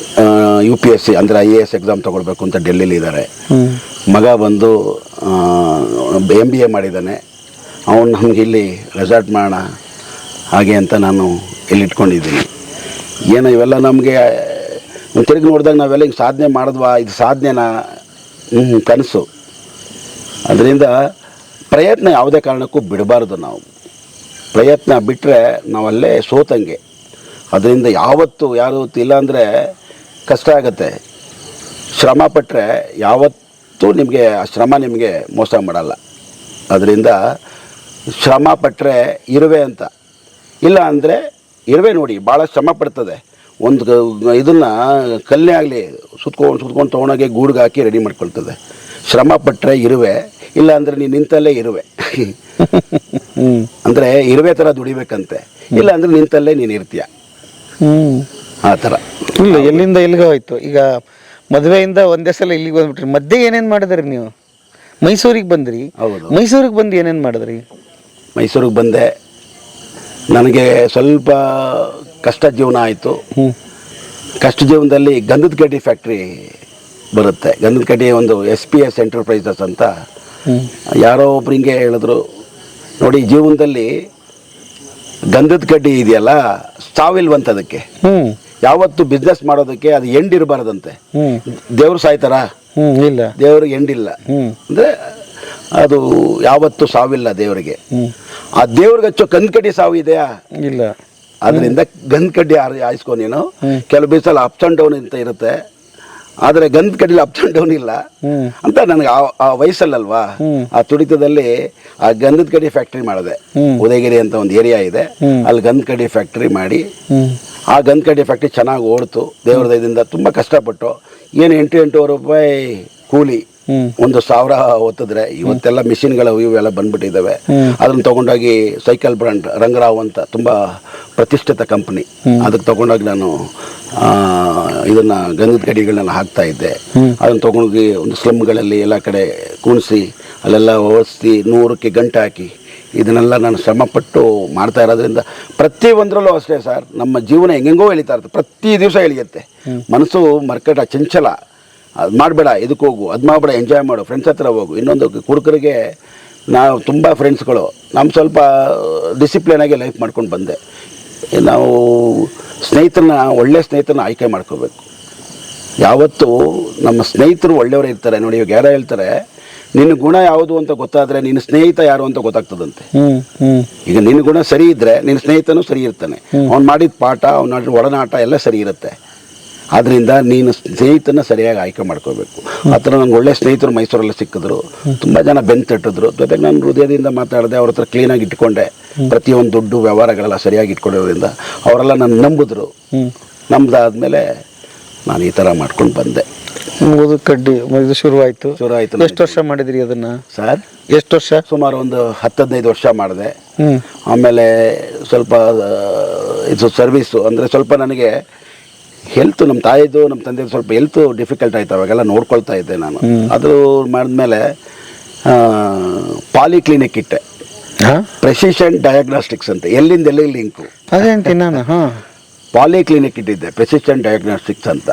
UPSC ಅಂದರೆ IAS ಎಕ್ಸಾಮ್ ತೊಗೊಳ್ಬೇಕು ಅಂತ ಡೆಲ್ಲಿಲಿ ಇದ್ದಾರೆ. ಮಗ ಬಂದು MBA ಮಾಡಿದ್ದಾನೆ. ಅವನು ನಮ್ಗೆ ಇಲ್ಲಿ ರೆಸಾರ್ಟ್ ಮಾಡೋಣ ಹಾಗೆ ಅಂತ ನಾನು ಇಲ್ಲಿ ಇಟ್ಕೊಂಡಿದ್ದೀನಿ. ಏನೋ ಇವೆಲ್ಲ ನಮಗೆ ತಿರುಗಿ ನೋಡಿದಾಗ ನಾವೆಲ್ಲ ಹಿಂಗೆ ಸಾಧನೆ ಮಾಡಿದ್ವಾ, ಇದು ಸಾಧನೆನಾ? ಕನಸು. ಅದರಿಂದ ಪ್ರಯತ್ನ ಯಾವುದೇ ಕಾರಣಕ್ಕೂ ಬಿಡಬಾರ್ದು ನಾವು. ಪ್ರಯತ್ನ ಬಿಟ್ಟರೆ ನಾವಲ್ಲೇ ಸೋತಂಗೆ. ಅದರಿಂದ ಯಾವತ್ತು ಇಲ್ಲ ಅಂದರೆ ಕಷ್ಟ ಆಗುತ್ತೆ. ಶ್ರಮ ಪಟ್ಟರೆ ಯಾವತ್ತೂ ನಿಮಗೆ ಆ ಶ್ರಮ ನಿಮಗೆ ಮೋಸ ಮಾಡಲ್ಲ. ಅದರಿಂದ ಶ್ರಮ ಪಟ್ಟರೆ ಇರುವೆ ಅಂತ, ಇಲ್ಲ ಅಂದರೆ ಇರುವೆ ನೋಡಿ ಭಾಳ ಶ್ರಮ ಪಡ್ತದೆ. ಒಂದು ಇದನ್ನು ಕಲ್ಲೇ ಆಗಲಿ ಸುತ್ಕೊಂಡು ತೊಗೊಂಡೋಗಿ ಗೂಡ್ಗೆ ಹಾಕಿ ರೆಡಿ ಮಾಡ್ಕೊಳ್ತದೆ. ಶ್ರಮ ಪಟ್ಟರೆ ಇರುವೆ, ಇಲ್ಲ ಅಂದರೆ ನೀನು ನಿಂತಲ್ಲೇ ಇರುವೆ. ಅಂದರೆ ಇರುವೆ ಥರ ದುಡಿಬೇಕಂತೆ, ಇಲ್ಲ ಅಂದರೆ ನಿಂತಲ್ಲೇ ನೀನು ಇರ್ತೀಯ, ಆ ಥರ. ಇಲ್ಲ, ಎಲ್ಲಿಂದ ಎಲ್ಲಿಗೆ ಹೋಯ್ತು. ಈಗ ಮದುವೆಯಿಂದ ಒಂದೇ ಸಲ ಇಲ್ಲಿಗೆ ಬಂದ್ಬಿಟ್ರಿ, ಮಧ್ಯೆ ಏನೇನು ಮಾಡಿದ್ರಿ ನೀವು? ಮೈಸೂರಿಗೆ ಬಂದ್ರಿ. ಹೌದು. ಮೈಸೂರಿಗೆ ಬಂದು ಏನೇನು ಮಾಡಿದ್ರಿ? ಮೈಸೂರಿಗೆ ಬಂದೆ. ನನಗೆ ಸ್ವಲ್ಪ ಕಷ್ಟ ಜೀವನ ಆಯಿತು. ಕಷ್ಟ ಜೀವನದಲ್ಲಿ ಗಂಧದ ಕಡ್ಡಿ ಫ್ಯಾಕ್ಟ್ರಿ ಬರುತ್ತೆ. ಗಂಧದ ಕಡ್ಡಿ ಒಂದು SPS ಎಂಟರ್ಪ್ರೈಸಸ್ ಅಂತ ಯಾರೋ ಒಬ್ರು ಹಿಂಗೆ ಹೇಳಿದ್ರು, ನೋಡಿ ಜೀವನದಲ್ಲಿ ಗಂಧದ ಕಡ್ಡಿ ಇದೆಯಲ್ಲ ಸಾವಿಲ್ವಂತ ಅದಕ್ಕೆ. ಯಾವತ್ತು ಬಿಸ್ನೆಸ್ ಮಾಡೋದಕ್ಕೆ ಅದು ಎಂಡ್ ಇರಬಾರ್ದಂತೆ. ದೇವ್ರು ಸಾಯ್ತಾರ? ಇಲ್ಲ, ದೇವ್ರು ಎಂಡಿಲ್ಲ. ಅಂದರೆ ಅದು ಯಾವತ್ತು ಸಾವಿಲ್ಲ ದೇವರಿಗೆ. ಆ ದೇವ್ರಿಗೆ ಹಚ್ಚೋ ಗಂಧದ ಕಡ್ಡಿ ಸಾವು ಇದೆಯಾ? ಇಲ್ಲ. ಅದರಿಂದ ಗಂಧದ ಕಡ್ಡಿ ಆಯಿಸ್ಕೊ ನೀನು. ಕೆಲವು ಬೀಸಲ್ಲಿ ಅಪ್ಸ್ ಆ್ಯಂಡ್ ಡೌನ್ ಅಂತ ಇರುತ್ತೆ, ಆದರೆ ಗಂಧದ ಕಡ್ಡಿಲಿ ಅಪ್ಸ್ ಆ್ಯಂಡ್ ಡೌನ್ ಇಲ್ಲ ಅಂತ ನನಗೆ ಆ ವಯಸ್ಸಲ್ಲಲ್ವಾ, ಆ ತುಡಿತದಲ್ಲಿ ಆ ಗಂಧದ ಕಡ್ಡಿ ಫ್ಯಾಕ್ಟ್ರಿ ಮಾಡಿದೆ. ಉದಯಗಿರಿ ಅಂತ ಒಂದು ಏರಿಯಾ ಇದೆ, ಅಲ್ಲಿ ಗಂಧದ ಕಡ್ಡಿ ಫ್ಯಾಕ್ಟ್ರಿ ಮಾಡಿ ಆ ಗಂಧದ ಕಡ್ಡಿ ಫ್ಯಾಕ್ಟ್ರಿ ಚೆನ್ನಾಗಿ ಓಡ್ತು ದೇವ್ರ ದಯದಿಂದ. ತುಂಬ ಕಷ್ಟಪಟ್ಟು ಏನು 8,000-8,500 ರೂಪಾಯಿ ಕೂಲಿ, 1,000 ಹೊತ್ತಿದ್ರೆ. ಇವತ್ತೆಲ್ಲ ಮಿಷಿನ್ಗಳು ಇವೆಲ್ಲ ಬಂದ್ಬಿಟ್ಟಿದ್ದಾವೆ. ಅದನ್ನು ತೊಗೊಂಡೋಗಿ ಸೈಕಲ್ ಬ್ರ್ಯಾಂಡ್ ರಂಗರಾವ್ ಅಂತ ತುಂಬ ಪ್ರತಿಷ್ಠಿತ ಕಂಪ್ನಿ, ಅದಕ್ಕೆ ತೊಗೊಂಡೋಗಿ ನಾನು ಇದನ್ನು ಗಂಧದ ಕಡ್ಡಿಗಳನ್ನೆಲ್ಲ ಹಾಕ್ತಾ ಇದ್ದೆ. ಅದನ್ನು ತೊಗೊಂಡೋಗಿ ಒಂದು ಸ್ಲಮ್ಗಳಲ್ಲಿ ಎಲ್ಲ ಕಡೆ ಕುಣಿಸಿ ಅಲ್ಲೆಲ್ಲ ಓಡಿಸಿ 100ಕ್ಕೆ ಗಂಟೆ ಹಾಕಿ ಇದನ್ನೆಲ್ಲ ನಾನು ಶ್ರಮಪಟ್ಟು ಮಾಡ್ತಾ ಇರೋದ್ರಿಂದ ಪ್ರತಿಯೊಂದರಲ್ಲೂ ಅಷ್ಟೇ ಸರ್, ನಮ್ಮ ಜೀವನ ಹೆಂಗೆಂಗೋ ಎಳಿತಾ ಇರುತ್ತೆ. ಪ್ರತಿ ದಿವಸ ಎಳಿಯುತ್ತೆ ಮನಸ್ಸು. ಮರ್ಕಟ ಚಂಚಲ, ಅದು ಮಾಡಬೇಡ, ಇದಕ್ಕೆ ಹೋಗು, ಅದು ಮಾಡಬೇಡ, ಎಂಜಾಯ್ ಮಾಡು, ಫ್ರೆಂಡ್ಸ್ ಹತ್ರ ಹೋಗು. ಇನ್ನೊಂದು ಕುಡುಕರಿಗೆ ನಾವು ತುಂಬ ಫ್ರೆಂಡ್ಸ್ಗಳು, ನಮ್ಮ ಸ್ವಲ್ಪ ಡಿಸಿಪ್ಲಿನಾಗಿ ಲೈಫ್ ಮಾಡ್ಕೊಂಡು ಬಂದೆ. ನಾವು ಸ್ನೇಹಿತರನ್ನ, ಒಳ್ಳೆಯ ಸ್ನೇಹಿತರನ್ನ ಆಯ್ಕೆ ಮಾಡ್ಕೋಬೇಕು. ಯಾವತ್ತೂ ನಮ್ಮ ಸ್ನೇಹಿತರು ಒಳ್ಳೆಯವರು ಇರ್ತಾರೆ ನೋಡಿ. ಇವಾಗ ಯಾರೋ ಹೇಳ್ತಾರೆ ನಿನ್ನ ಗುಣ ಯಾವುದು ಅಂತ ಗೊತ್ತಾದರೆ ನಿನ್ನ ಸ್ನೇಹಿತ ಯಾರು ಅಂತ ಗೊತ್ತಾಗ್ತದಂತೆ. ಈಗ ನಿನ್ನ ಗುಣ ಸರಿ ಇದ್ದರೆ ನಿನ್ನ ಸ್ನೇಹಿತನೂ ಸರಿ ಇರ್ತಾನೆ, ಅವ್ನು ಮಾಡಿದ ಪಾಠ, ಅವ್ನು ಮಾಡಿದ ಒಡನಾಟ ಎಲ್ಲ ಸರಿ ಇರುತ್ತೆ. ಆದ್ದರಿಂದ ನೀನು ಸ್ನೇಹಿತನ ಸರಿಯಾಗಿ ಆಯ್ಕೆ ಮಾಡ್ಕೋಬೇಕು. ಆ ಥರ ನಂಗೆ ಒಳ್ಳೆ ಸ್ನೇಹಿತರು ಮೈಸೂರಲ್ಲಿ ಸಿಕ್ಕಿದ್ರು, ತುಂಬ ಜನ ಬೆನ್ನು ತಟ್ಟಿದ್ರು. ಜೊತೆಗೆ ನಾನು ಹೃದಯದಿಂದ ಮಾತಾಡಿದೆ, ಅವ್ರ ಹತ್ರ ಕ್ಲೀನಾಗಿ ಇಟ್ಕೊಂಡೆ. ಪ್ರತಿಯೊಂದು ದುಡ್ಡು ವ್ಯವಹಾರಗಳೆಲ್ಲ ಸರಿಯಾಗಿ ಇಟ್ಕೊಳ್ಳೋದ್ರಿಂದ ಅವರೆಲ್ಲ ನನ್ನ ನಂಬಿದ್ರು. ನಂಬ್ದಾದ್ಮೇಲೆ ನಾನು ಈ ಥರ ಮಾಡ್ಕೊಂಡು ಬಂದೆ. ಓದು ಕಡ್ಡಿ ಇದು ಶುರುವಾಯಿತು. ಎಷ್ಟು ವರ್ಷ ಮಾಡಿದ್ರಿ ಅದನ್ನ ಸರ್? ಎಷ್ಟು ವರ್ಷ? ಸುಮಾರು ಒಂದು 10-15 ವರ್ಷ ಮಾಡಿದೆ. ಆಮೇಲೆ ಸ್ವಲ್ಪ ಇದು ಸರ್ವೀಸು ಅಂದರೆ ಸ್ವಲ್ಪ ನನಗೆ ಹೆಲ್ತು, ನಮ್ಮ ತಾಯಿದು ನಮ್ಮ ತಂದೆದು ಸ್ವಲ್ಪ ಹೆಲ್ತು ಡಿಫಿಕಲ್ಟ್ ಆಯ್ತು. ಅವಾಗೆಲ್ಲ ನೋಡ್ಕೊಳ್ತಾ ಇದ್ದೆ ನಾನು. ಅದು ಮಾಡಿದ್ಮೇಲೆ ಪಾಲಿಕ್ಲಿನಿಕ್ ಇಟ್ಟೆ, ಪ್ರೆಸಿಷನ್ ಡಯಾಗ್ನಾಸ್ಟಿಕ್ಸ್ ಅಂತ. ಎಲ್ಲಿಂದ ಎಲ್ಲಿಗೆ ಲಿಂಕು ಅದೇಂಟಿ ನಾನು ಪಾಲಿಕ್ಲಿನಿಕ್ ಇಟ್ಟಿದ್ದೆ, ಪ್ರೆಸಿಷನ್ ಡಯಾಗ್ನಾಸ್ಟಿಕ್ಸ್ ಅಂತ.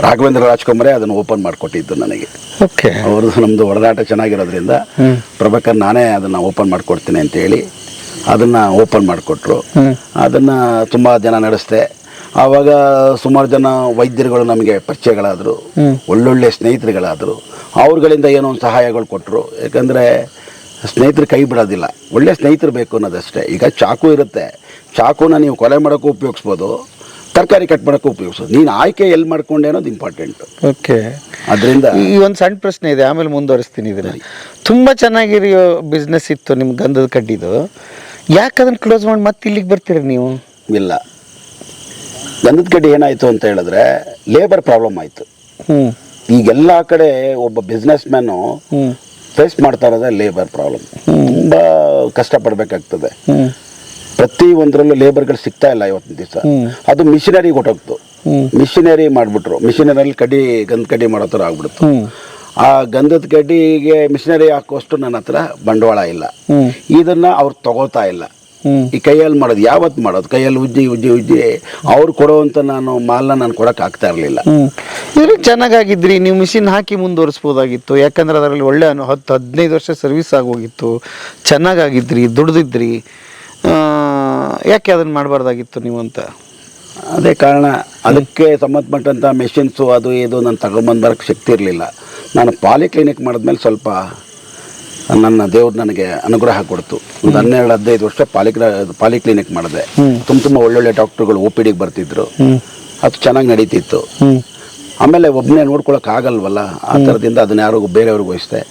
ರಾಘವೇಂದ್ರ ರಾಜ್ಕುಮಾರೇ ಅದನ್ನು ಓಪನ್ ಮಾಡಿಕೊಟ್ಟಿದ್ದು ನನಗೆ. ಅವ್ರದ್ದು ನಮ್ಮದು ಒಡನಾಟ ಚೆನ್ನಾಗಿರೋದ್ರಿಂದ ಪ್ರಭಾಕರ್ ನಾನೇ ಅದನ್ನು ಓಪನ್ ಮಾಡಿಕೊಡ್ತೀನಿ ಅಂತೇಳಿ ಅದನ್ನು ಓಪನ್ ಮಾಡಿಕೊಟ್ರು. ಅದನ್ನು ತುಂಬ ಜನ ನಡೆಸ್ದೆ. ಆವಾಗ ಸುಮಾರು ಜನ ವೈದ್ಯರುಗಳು ನಮಗೆ ಪರಿಚಯಗಳಾದರು, ಒಳ್ಳೊಳ್ಳೆ ಸ್ನೇಹಿತರುಗಳಾದರು. ಅವ್ರುಗಳಿಂದ ಏನೋ ಒಂದು ಸಹಾಯಗಳು ಕೊಟ್ಟರು. ಯಾಕಂದರೆ ಸ್ನೇಹಿತರು ಕೈ ಬಿಡೋದಿಲ್ಲ, ಒಳ್ಳೆ ಸ್ನೇಹಿತರು ಬೇಕು ಅನ್ನೋದಷ್ಟೇ. ಈಗ ಚಾಕು ಇರುತ್ತೆ, ಚಾಕುನ ನೀವು ಕೊಲೆ ಮಾಡೋಕ್ಕೂ ಉಪಯೋಗಿಸ್ಬೋದು, ತರಕಾರಿ ಕಟ್ ಮಾಡೋಕ್ಕೂ ಉಪಯೋಗಿಸ್ಬೋದು. ನೀನು ಆಯ್ಕೆ ಎಲ್ಲಿ ಮಾಡ್ಕೊಂಡೆ ಅನ್ನೋದು ಇಂಪಾರ್ಟೆಂಟ್. ಓಕೆ. ಅದರಿಂದ ಈ ಒಂದು ಸಣ್ಣ ಪ್ರಶ್ನೆ ಇದೆ, ಆಮೇಲೆ ಮುಂದುವರಿಸ್ತೀನಿ. ಇದರಲ್ಲಿ ತುಂಬ ಚೆನ್ನಾಗಿರೋ ಬಿಸ್ನೆಸ್ ಇತ್ತು ನಿಮ್ಮ ಗಂಧದ ಕಡ್ಡಿದು, ಯಾಕೆ ಅದನ್ನು ಕ್ಲೋಸ್ ಮಾಡಿ ಮತ್ತೆ ಇಲ್ಲಿಗೆ ಬರ್ತೀರಿ ನೀವು? ಇಲ್ಲ, ಗಂಧದ ಕಡ್ಡಿ ಏನಾಯಿತು ಅಂತ ಹೇಳಿದ್ರೆ ಲೇಬರ್ ಪ್ರಾಬ್ಲಮ್ ಆಯಿತು. ಈಗೆಲ್ಲ ಕಡೆ ಒಬ್ಬ ಬಿಸ್ನೆಸ್ ಮ್ಯಾನು ಫೇಸ್ ಮಾಡ್ತಾ ಇರೋದೇ ಲೇಬರ್ ಪ್ರಾಬ್ಲಮ್. ತುಂಬ ಕಷ್ಟಪಡಬೇಕಾಗ್ತದೆ. ಪ್ರತಿ ಒಂದರಲ್ಲೂ ಲೇಬರ್ಗಳು ಸಿಗ್ತಾ ಇಲ್ಲ ಇವತ್ತಿನ ದಿವಸ. ಅದು ಮಿಷಿನರಿಗೆ ಹೊಟ್ಟೋಗ್ತು. ಮಿಷಿನರಿ ಮಾಡಿಬಿಟ್ರು. ಮಿಷಿನರಿಯಲ್ಲಿ ಗಂಧದ ಕಡ್ಡಿ ಮಾಡೋ ಥರ ಆಗ್ಬಿಡ್ತು. ಆ ಗಂಧದ ಕಡ್ಡಿಗೆ ಮಿಷಿನರಿ ಹಾಕೋಷ್ಟು ನನ್ನ ಹತ್ರ ಬಂಡವಾಳ ಇಲ್ಲ. ಇದನ್ನು ಅವ್ರು ತಗೋತಾ ಇಲ್ಲ. ಈ ಕೈಯಲ್ಲಿ ಮಾಡೋದು ಯಾವತ್ತು ಮಾಡೋದು? ಕೈಯಲ್ಲಿ ಉಜ್ಜಿ ಅವ್ರು ಕೊಡೋವಂಥ ಮಾಲ್ನ ನಾನು ಕೊಡೋಕೆ ಆಗ್ತಾ ಇರಲಿಲ್ಲ. ಇದ್ರಲ್ಲಿ ಚೆನ್ನಾಗಿದ್ರಿ, ನೀವು ಮಿಷಿನ್ ಹಾಕಿ ಮುಂದುವರಿಸ್ಬೋದಾಗಿತ್ತು. ಯಾಕಂದ್ರೆ ಅದರಲ್ಲಿ ಒಳ್ಳೆ 10-15 ವರ್ಷ ಸರ್ವಿಸ್ ಆಗೋಗಿತ್ತು, ಚೆನ್ನಾಗಿದ್ರಿ, ದುಡ್ದಿದ್ರಿ. ಯಾಕೆ ಅದನ್ನು ಮಾಡಬಾರ್ದಾಗಿತ್ತು ನೀವು ಅಂತ? ಅದೇ ಕಾರಣ. ಅದಕ್ಕೆ ಸಂಬಂಧಪಟ್ಟಂಥ ಮೆಷಿನ್ಸು ಅದು ಇದು ನಾನು ತಗೊಂಬಂದು ಬರೋಕ್ಕೆ ಶಕ್ತಿ ಇರಲಿಲ್ಲ. ನಾನು ಪಾಲಿಕ್ಲಿನಿಕ್ ಮಾಡಿದ್ಮೇಲೆ ಸ್ವಲ್ಪ ನನ್ನ ದೇವ್ರು ನನಗೆ ಅನುಗ್ರಹ ಕೊಡ್ತು. ಒಂದು 12-15 ವರ್ಷ ಪಾಲಿಕ್ಲಿನಿಕ್ ಮಾಡಿದೆ. ತುಂಬ ಒಳ್ಳೊಳ್ಳೆ ಡಾಕ್ಟ್ರುಗಳು ಒ ಪಿ ಡಿಗೆ ಬರ್ತಿದ್ರು. ಅದು ಚೆನ್ನಾಗಿ ನಡೀತಿತ್ತು. ಆಮೇಲೆ ಒಬ್ಬನೇ ನೋಡ್ಕೊಳಕ್ ಆಗಲ್ವಲ್ಲ, ಆ ಥರದಿಂದ ಅದನ್ನ ಯಾರಿಗೂ ಬೇರೆಯವ್ರಿಗೆ ವಹಿಸ್ದೆ.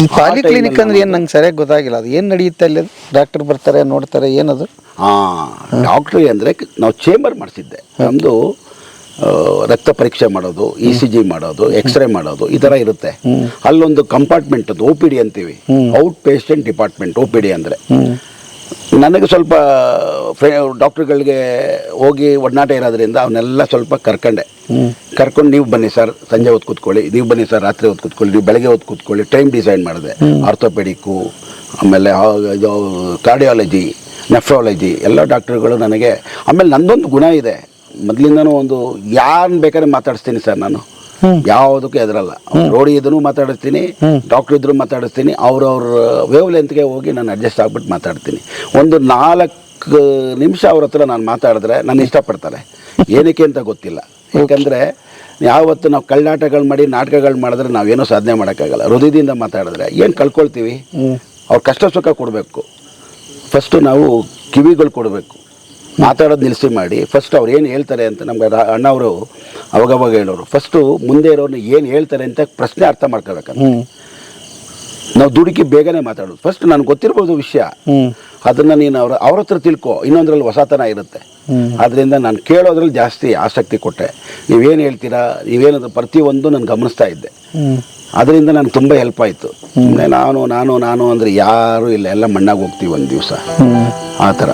ಈ ಪಾಲಿಕ್ಲಿನಿಕ್ ಅಂದ್ರೆ ಏನು ನಂಗೆ ಸರಿಯಾಗಿ ಗೊತ್ತಾಗಿಲ್ಲ. ಅದು ಏನು ನಡೆಯುತ್ತೆ ಅಲ್ಲಿ? ಡಾಕ್ಟರ್ ಬರ್ತಾರೆ, ನೋಡ್ತಾರೆ, ಏನದು? ಡಾಕ್ಟ್ರಿ ಅಂದರೆ ನಾವು ಚೇಂಬರ್ ಮಾಡಿಸಿದ್ದೆ. ನಮ್ಮದು ರಕ್ತ ಪರೀಕ್ಷೆ ಮಾಡೋದು, ಇ ಸಿ ಜಿ ಮಾಡೋದು, ಎಕ್ಸ್ರೇ ಮಾಡೋದು, ಈ ಥರ ಇರುತ್ತೆ. ಅಲ್ಲೊಂದು ಕಂಪಾರ್ಟ್ಮೆಂಟ್, ಅದು ಒ ಪಿ ಡಿ ಅಂತೀವಿ, out patient department. O P D ಅಂದರೆ ನನಗೆ ಸ್ವಲ್ಪ ಡಾಕ್ಟ್ರುಗಳಿಗೆ ಹೋಗಿ ಒಡನಾಟ ಇರೋದ್ರಿಂದ ಅವನ್ನೆಲ್ಲ ಸ್ವಲ್ಪ ಕರ್ಕೊಂಡು ನೀವು ಬನ್ನಿ ಸರ್ ಸಂಜೆ ಹೊತ್ತು ಕೂತ್ಕೊಳ್ಳಿ, ನೀವು ಬನ್ನಿ ಸರ್ ರಾತ್ರಿ ಹೊತ್ತು ಕೂತ್ಕೊಳ್ಳಿ, ನೀವು ಬೆಳಗ್ಗೆ ಹೊತ್ತು ಕೂತ್ಕೊಳ್ಳಿ, ಟೈಮ್ ಡಿಸೈಡ್ ಮಾಡಿದೆ. ಆರ್ಥೋಪೆಡಿಕ್ಕು, ಆಮೇಲೆ ಇದು ಕಾರ್ಡಿಯಾಲಜಿ, ನೆಫ್ರಾಲಜಿ ಎಲ್ಲ ಡಾಕ್ಟ್ರುಗಳು ನನಗೆ. ಆಮೇಲೆ ನಂದೊಂದು ಗುಣ ಇದೆ, ಮೊದಲಿಂದನೂ ಒಂದು ಯಾರನ್ನ ಬೇಕಾದ್ರೆ ಮಾತಾಡಿಸ್ತೀನಿ ಸರ್ ನಾನು, ಯಾವುದಕ್ಕೂ ಎದುರಲ್ಲ. ರೋಡಿ ಇದ್ರೂ ಮಾತಾಡಿಸ್ತೀನಿ, ಡಾಕ್ಟ್ರ್ ಇದ್ರೂ ಮಾತಾಡಿಸ್ತೀನಿ, ಅವ್ರವ್ರ ವೇವ್ ಲೆಂತ್ಗೆ ಹೋಗಿ ನಾನು ಅಡ್ಜಸ್ಟ್ ಆಗ್ಬಿಟ್ಟು ಮಾತಾಡ್ತೀನಿ. ಒಂದು 4 ನಿಮಿಷ ಅವ್ರ ಹತ್ರ ನಾನು ಮಾತಾಡಿದ್ರೆ ನಾನು ಇಷ್ಟಪಡ್ತಾರೆ. ಏನಕ್ಕೆ ಅಂತ ಗೊತ್ತಿಲ್ಲ. ಯಾಕಂದರೆ ಯಾವತ್ತು ನಾವು ಕಳ್ಳಾಟಗಳು ಮಾಡಿ ನಾಟಕಗಳು ಮಾಡಿದ್ರೆ ನಾವೇನೋ ಸಾಧನೆ ಮಾಡೋಕ್ಕಾಗಲ್ಲ. ಹೃದಯದಿಂದ ಮಾತಾಡಿದ್ರೆ ಏನು ಕಳ್ಕೊಳ್ತೀವಿ? ಅವ್ರ ಕಷ್ಟ ಸುಖ ಕೊಡಬೇಕು. ಫಸ್ಟು ನಾವು ಕಿವಿಗಳು ಕೊಡಬೇಕು, ಮಾತಾಡೋದು ನಿಲ್ಲಿಸಿ ಮಾಡಿ. ಫಸ್ಟ್ ಅವ್ರು ಏನು ಹೇಳ್ತಾರೆ ಅಂತ ನಮ್ಗೆ ಅಣ್ಣವರು ಅವಾಗವಾಗ ಹೇಳೋರು, ಫಸ್ಟು ಮುಂದೆ ಇರೋರು ಏನು ಹೇಳ್ತಾರೆ ಅಂತ ಪ್ರಶ್ನೆ ಅರ್ಥ ಮಾಡ್ಕೋಬೇಕಂತ. ನಾವು ದುಡುಕಿ ಬೇಗನೆ ಮಾತಾಡೋದು. ಫಸ್ಟ್ ನನಗೆ ಗೊತ್ತಿರ್ಬೋದು ವಿಷಯ, ಅದನ್ನು ನೀನು ಅವ್ರ ಹತ್ರ ತಿಳ್ಕೊ, ಇನ್ನೊಂದ್ರಲ್ಲಿ ಹೊಸತನ ಇರುತ್ತೆ. ಆದ್ದರಿಂದ ನಾನು ಕೇಳೋದ್ರಲ್ಲಿ ಜಾಸ್ತಿ ಆಸಕ್ತಿ ಕೊಟ್ಟೆ. ನೀವೇನು ಹೇಳ್ತೀರಾ, ನೀವೇನದು ಪ್ರತಿಯೊಂದು ನಾನು ಗಮನಿಸ್ತಾ ಇದ್ದೆ. ಅದರಿಂದ ನನಗೆ ತುಂಬ ಹೆಲ್ಪ್ ಆಯಿತು. ನಾನು ಅಂದರೆ ಯಾರೂ ಇಲ್ಲ, ಎಲ್ಲ ಮಣ್ಣಾಗಿ ಹೋಗ್ತೀವಿ ಒಂದು ದಿವಸ, ಆ ಥರ.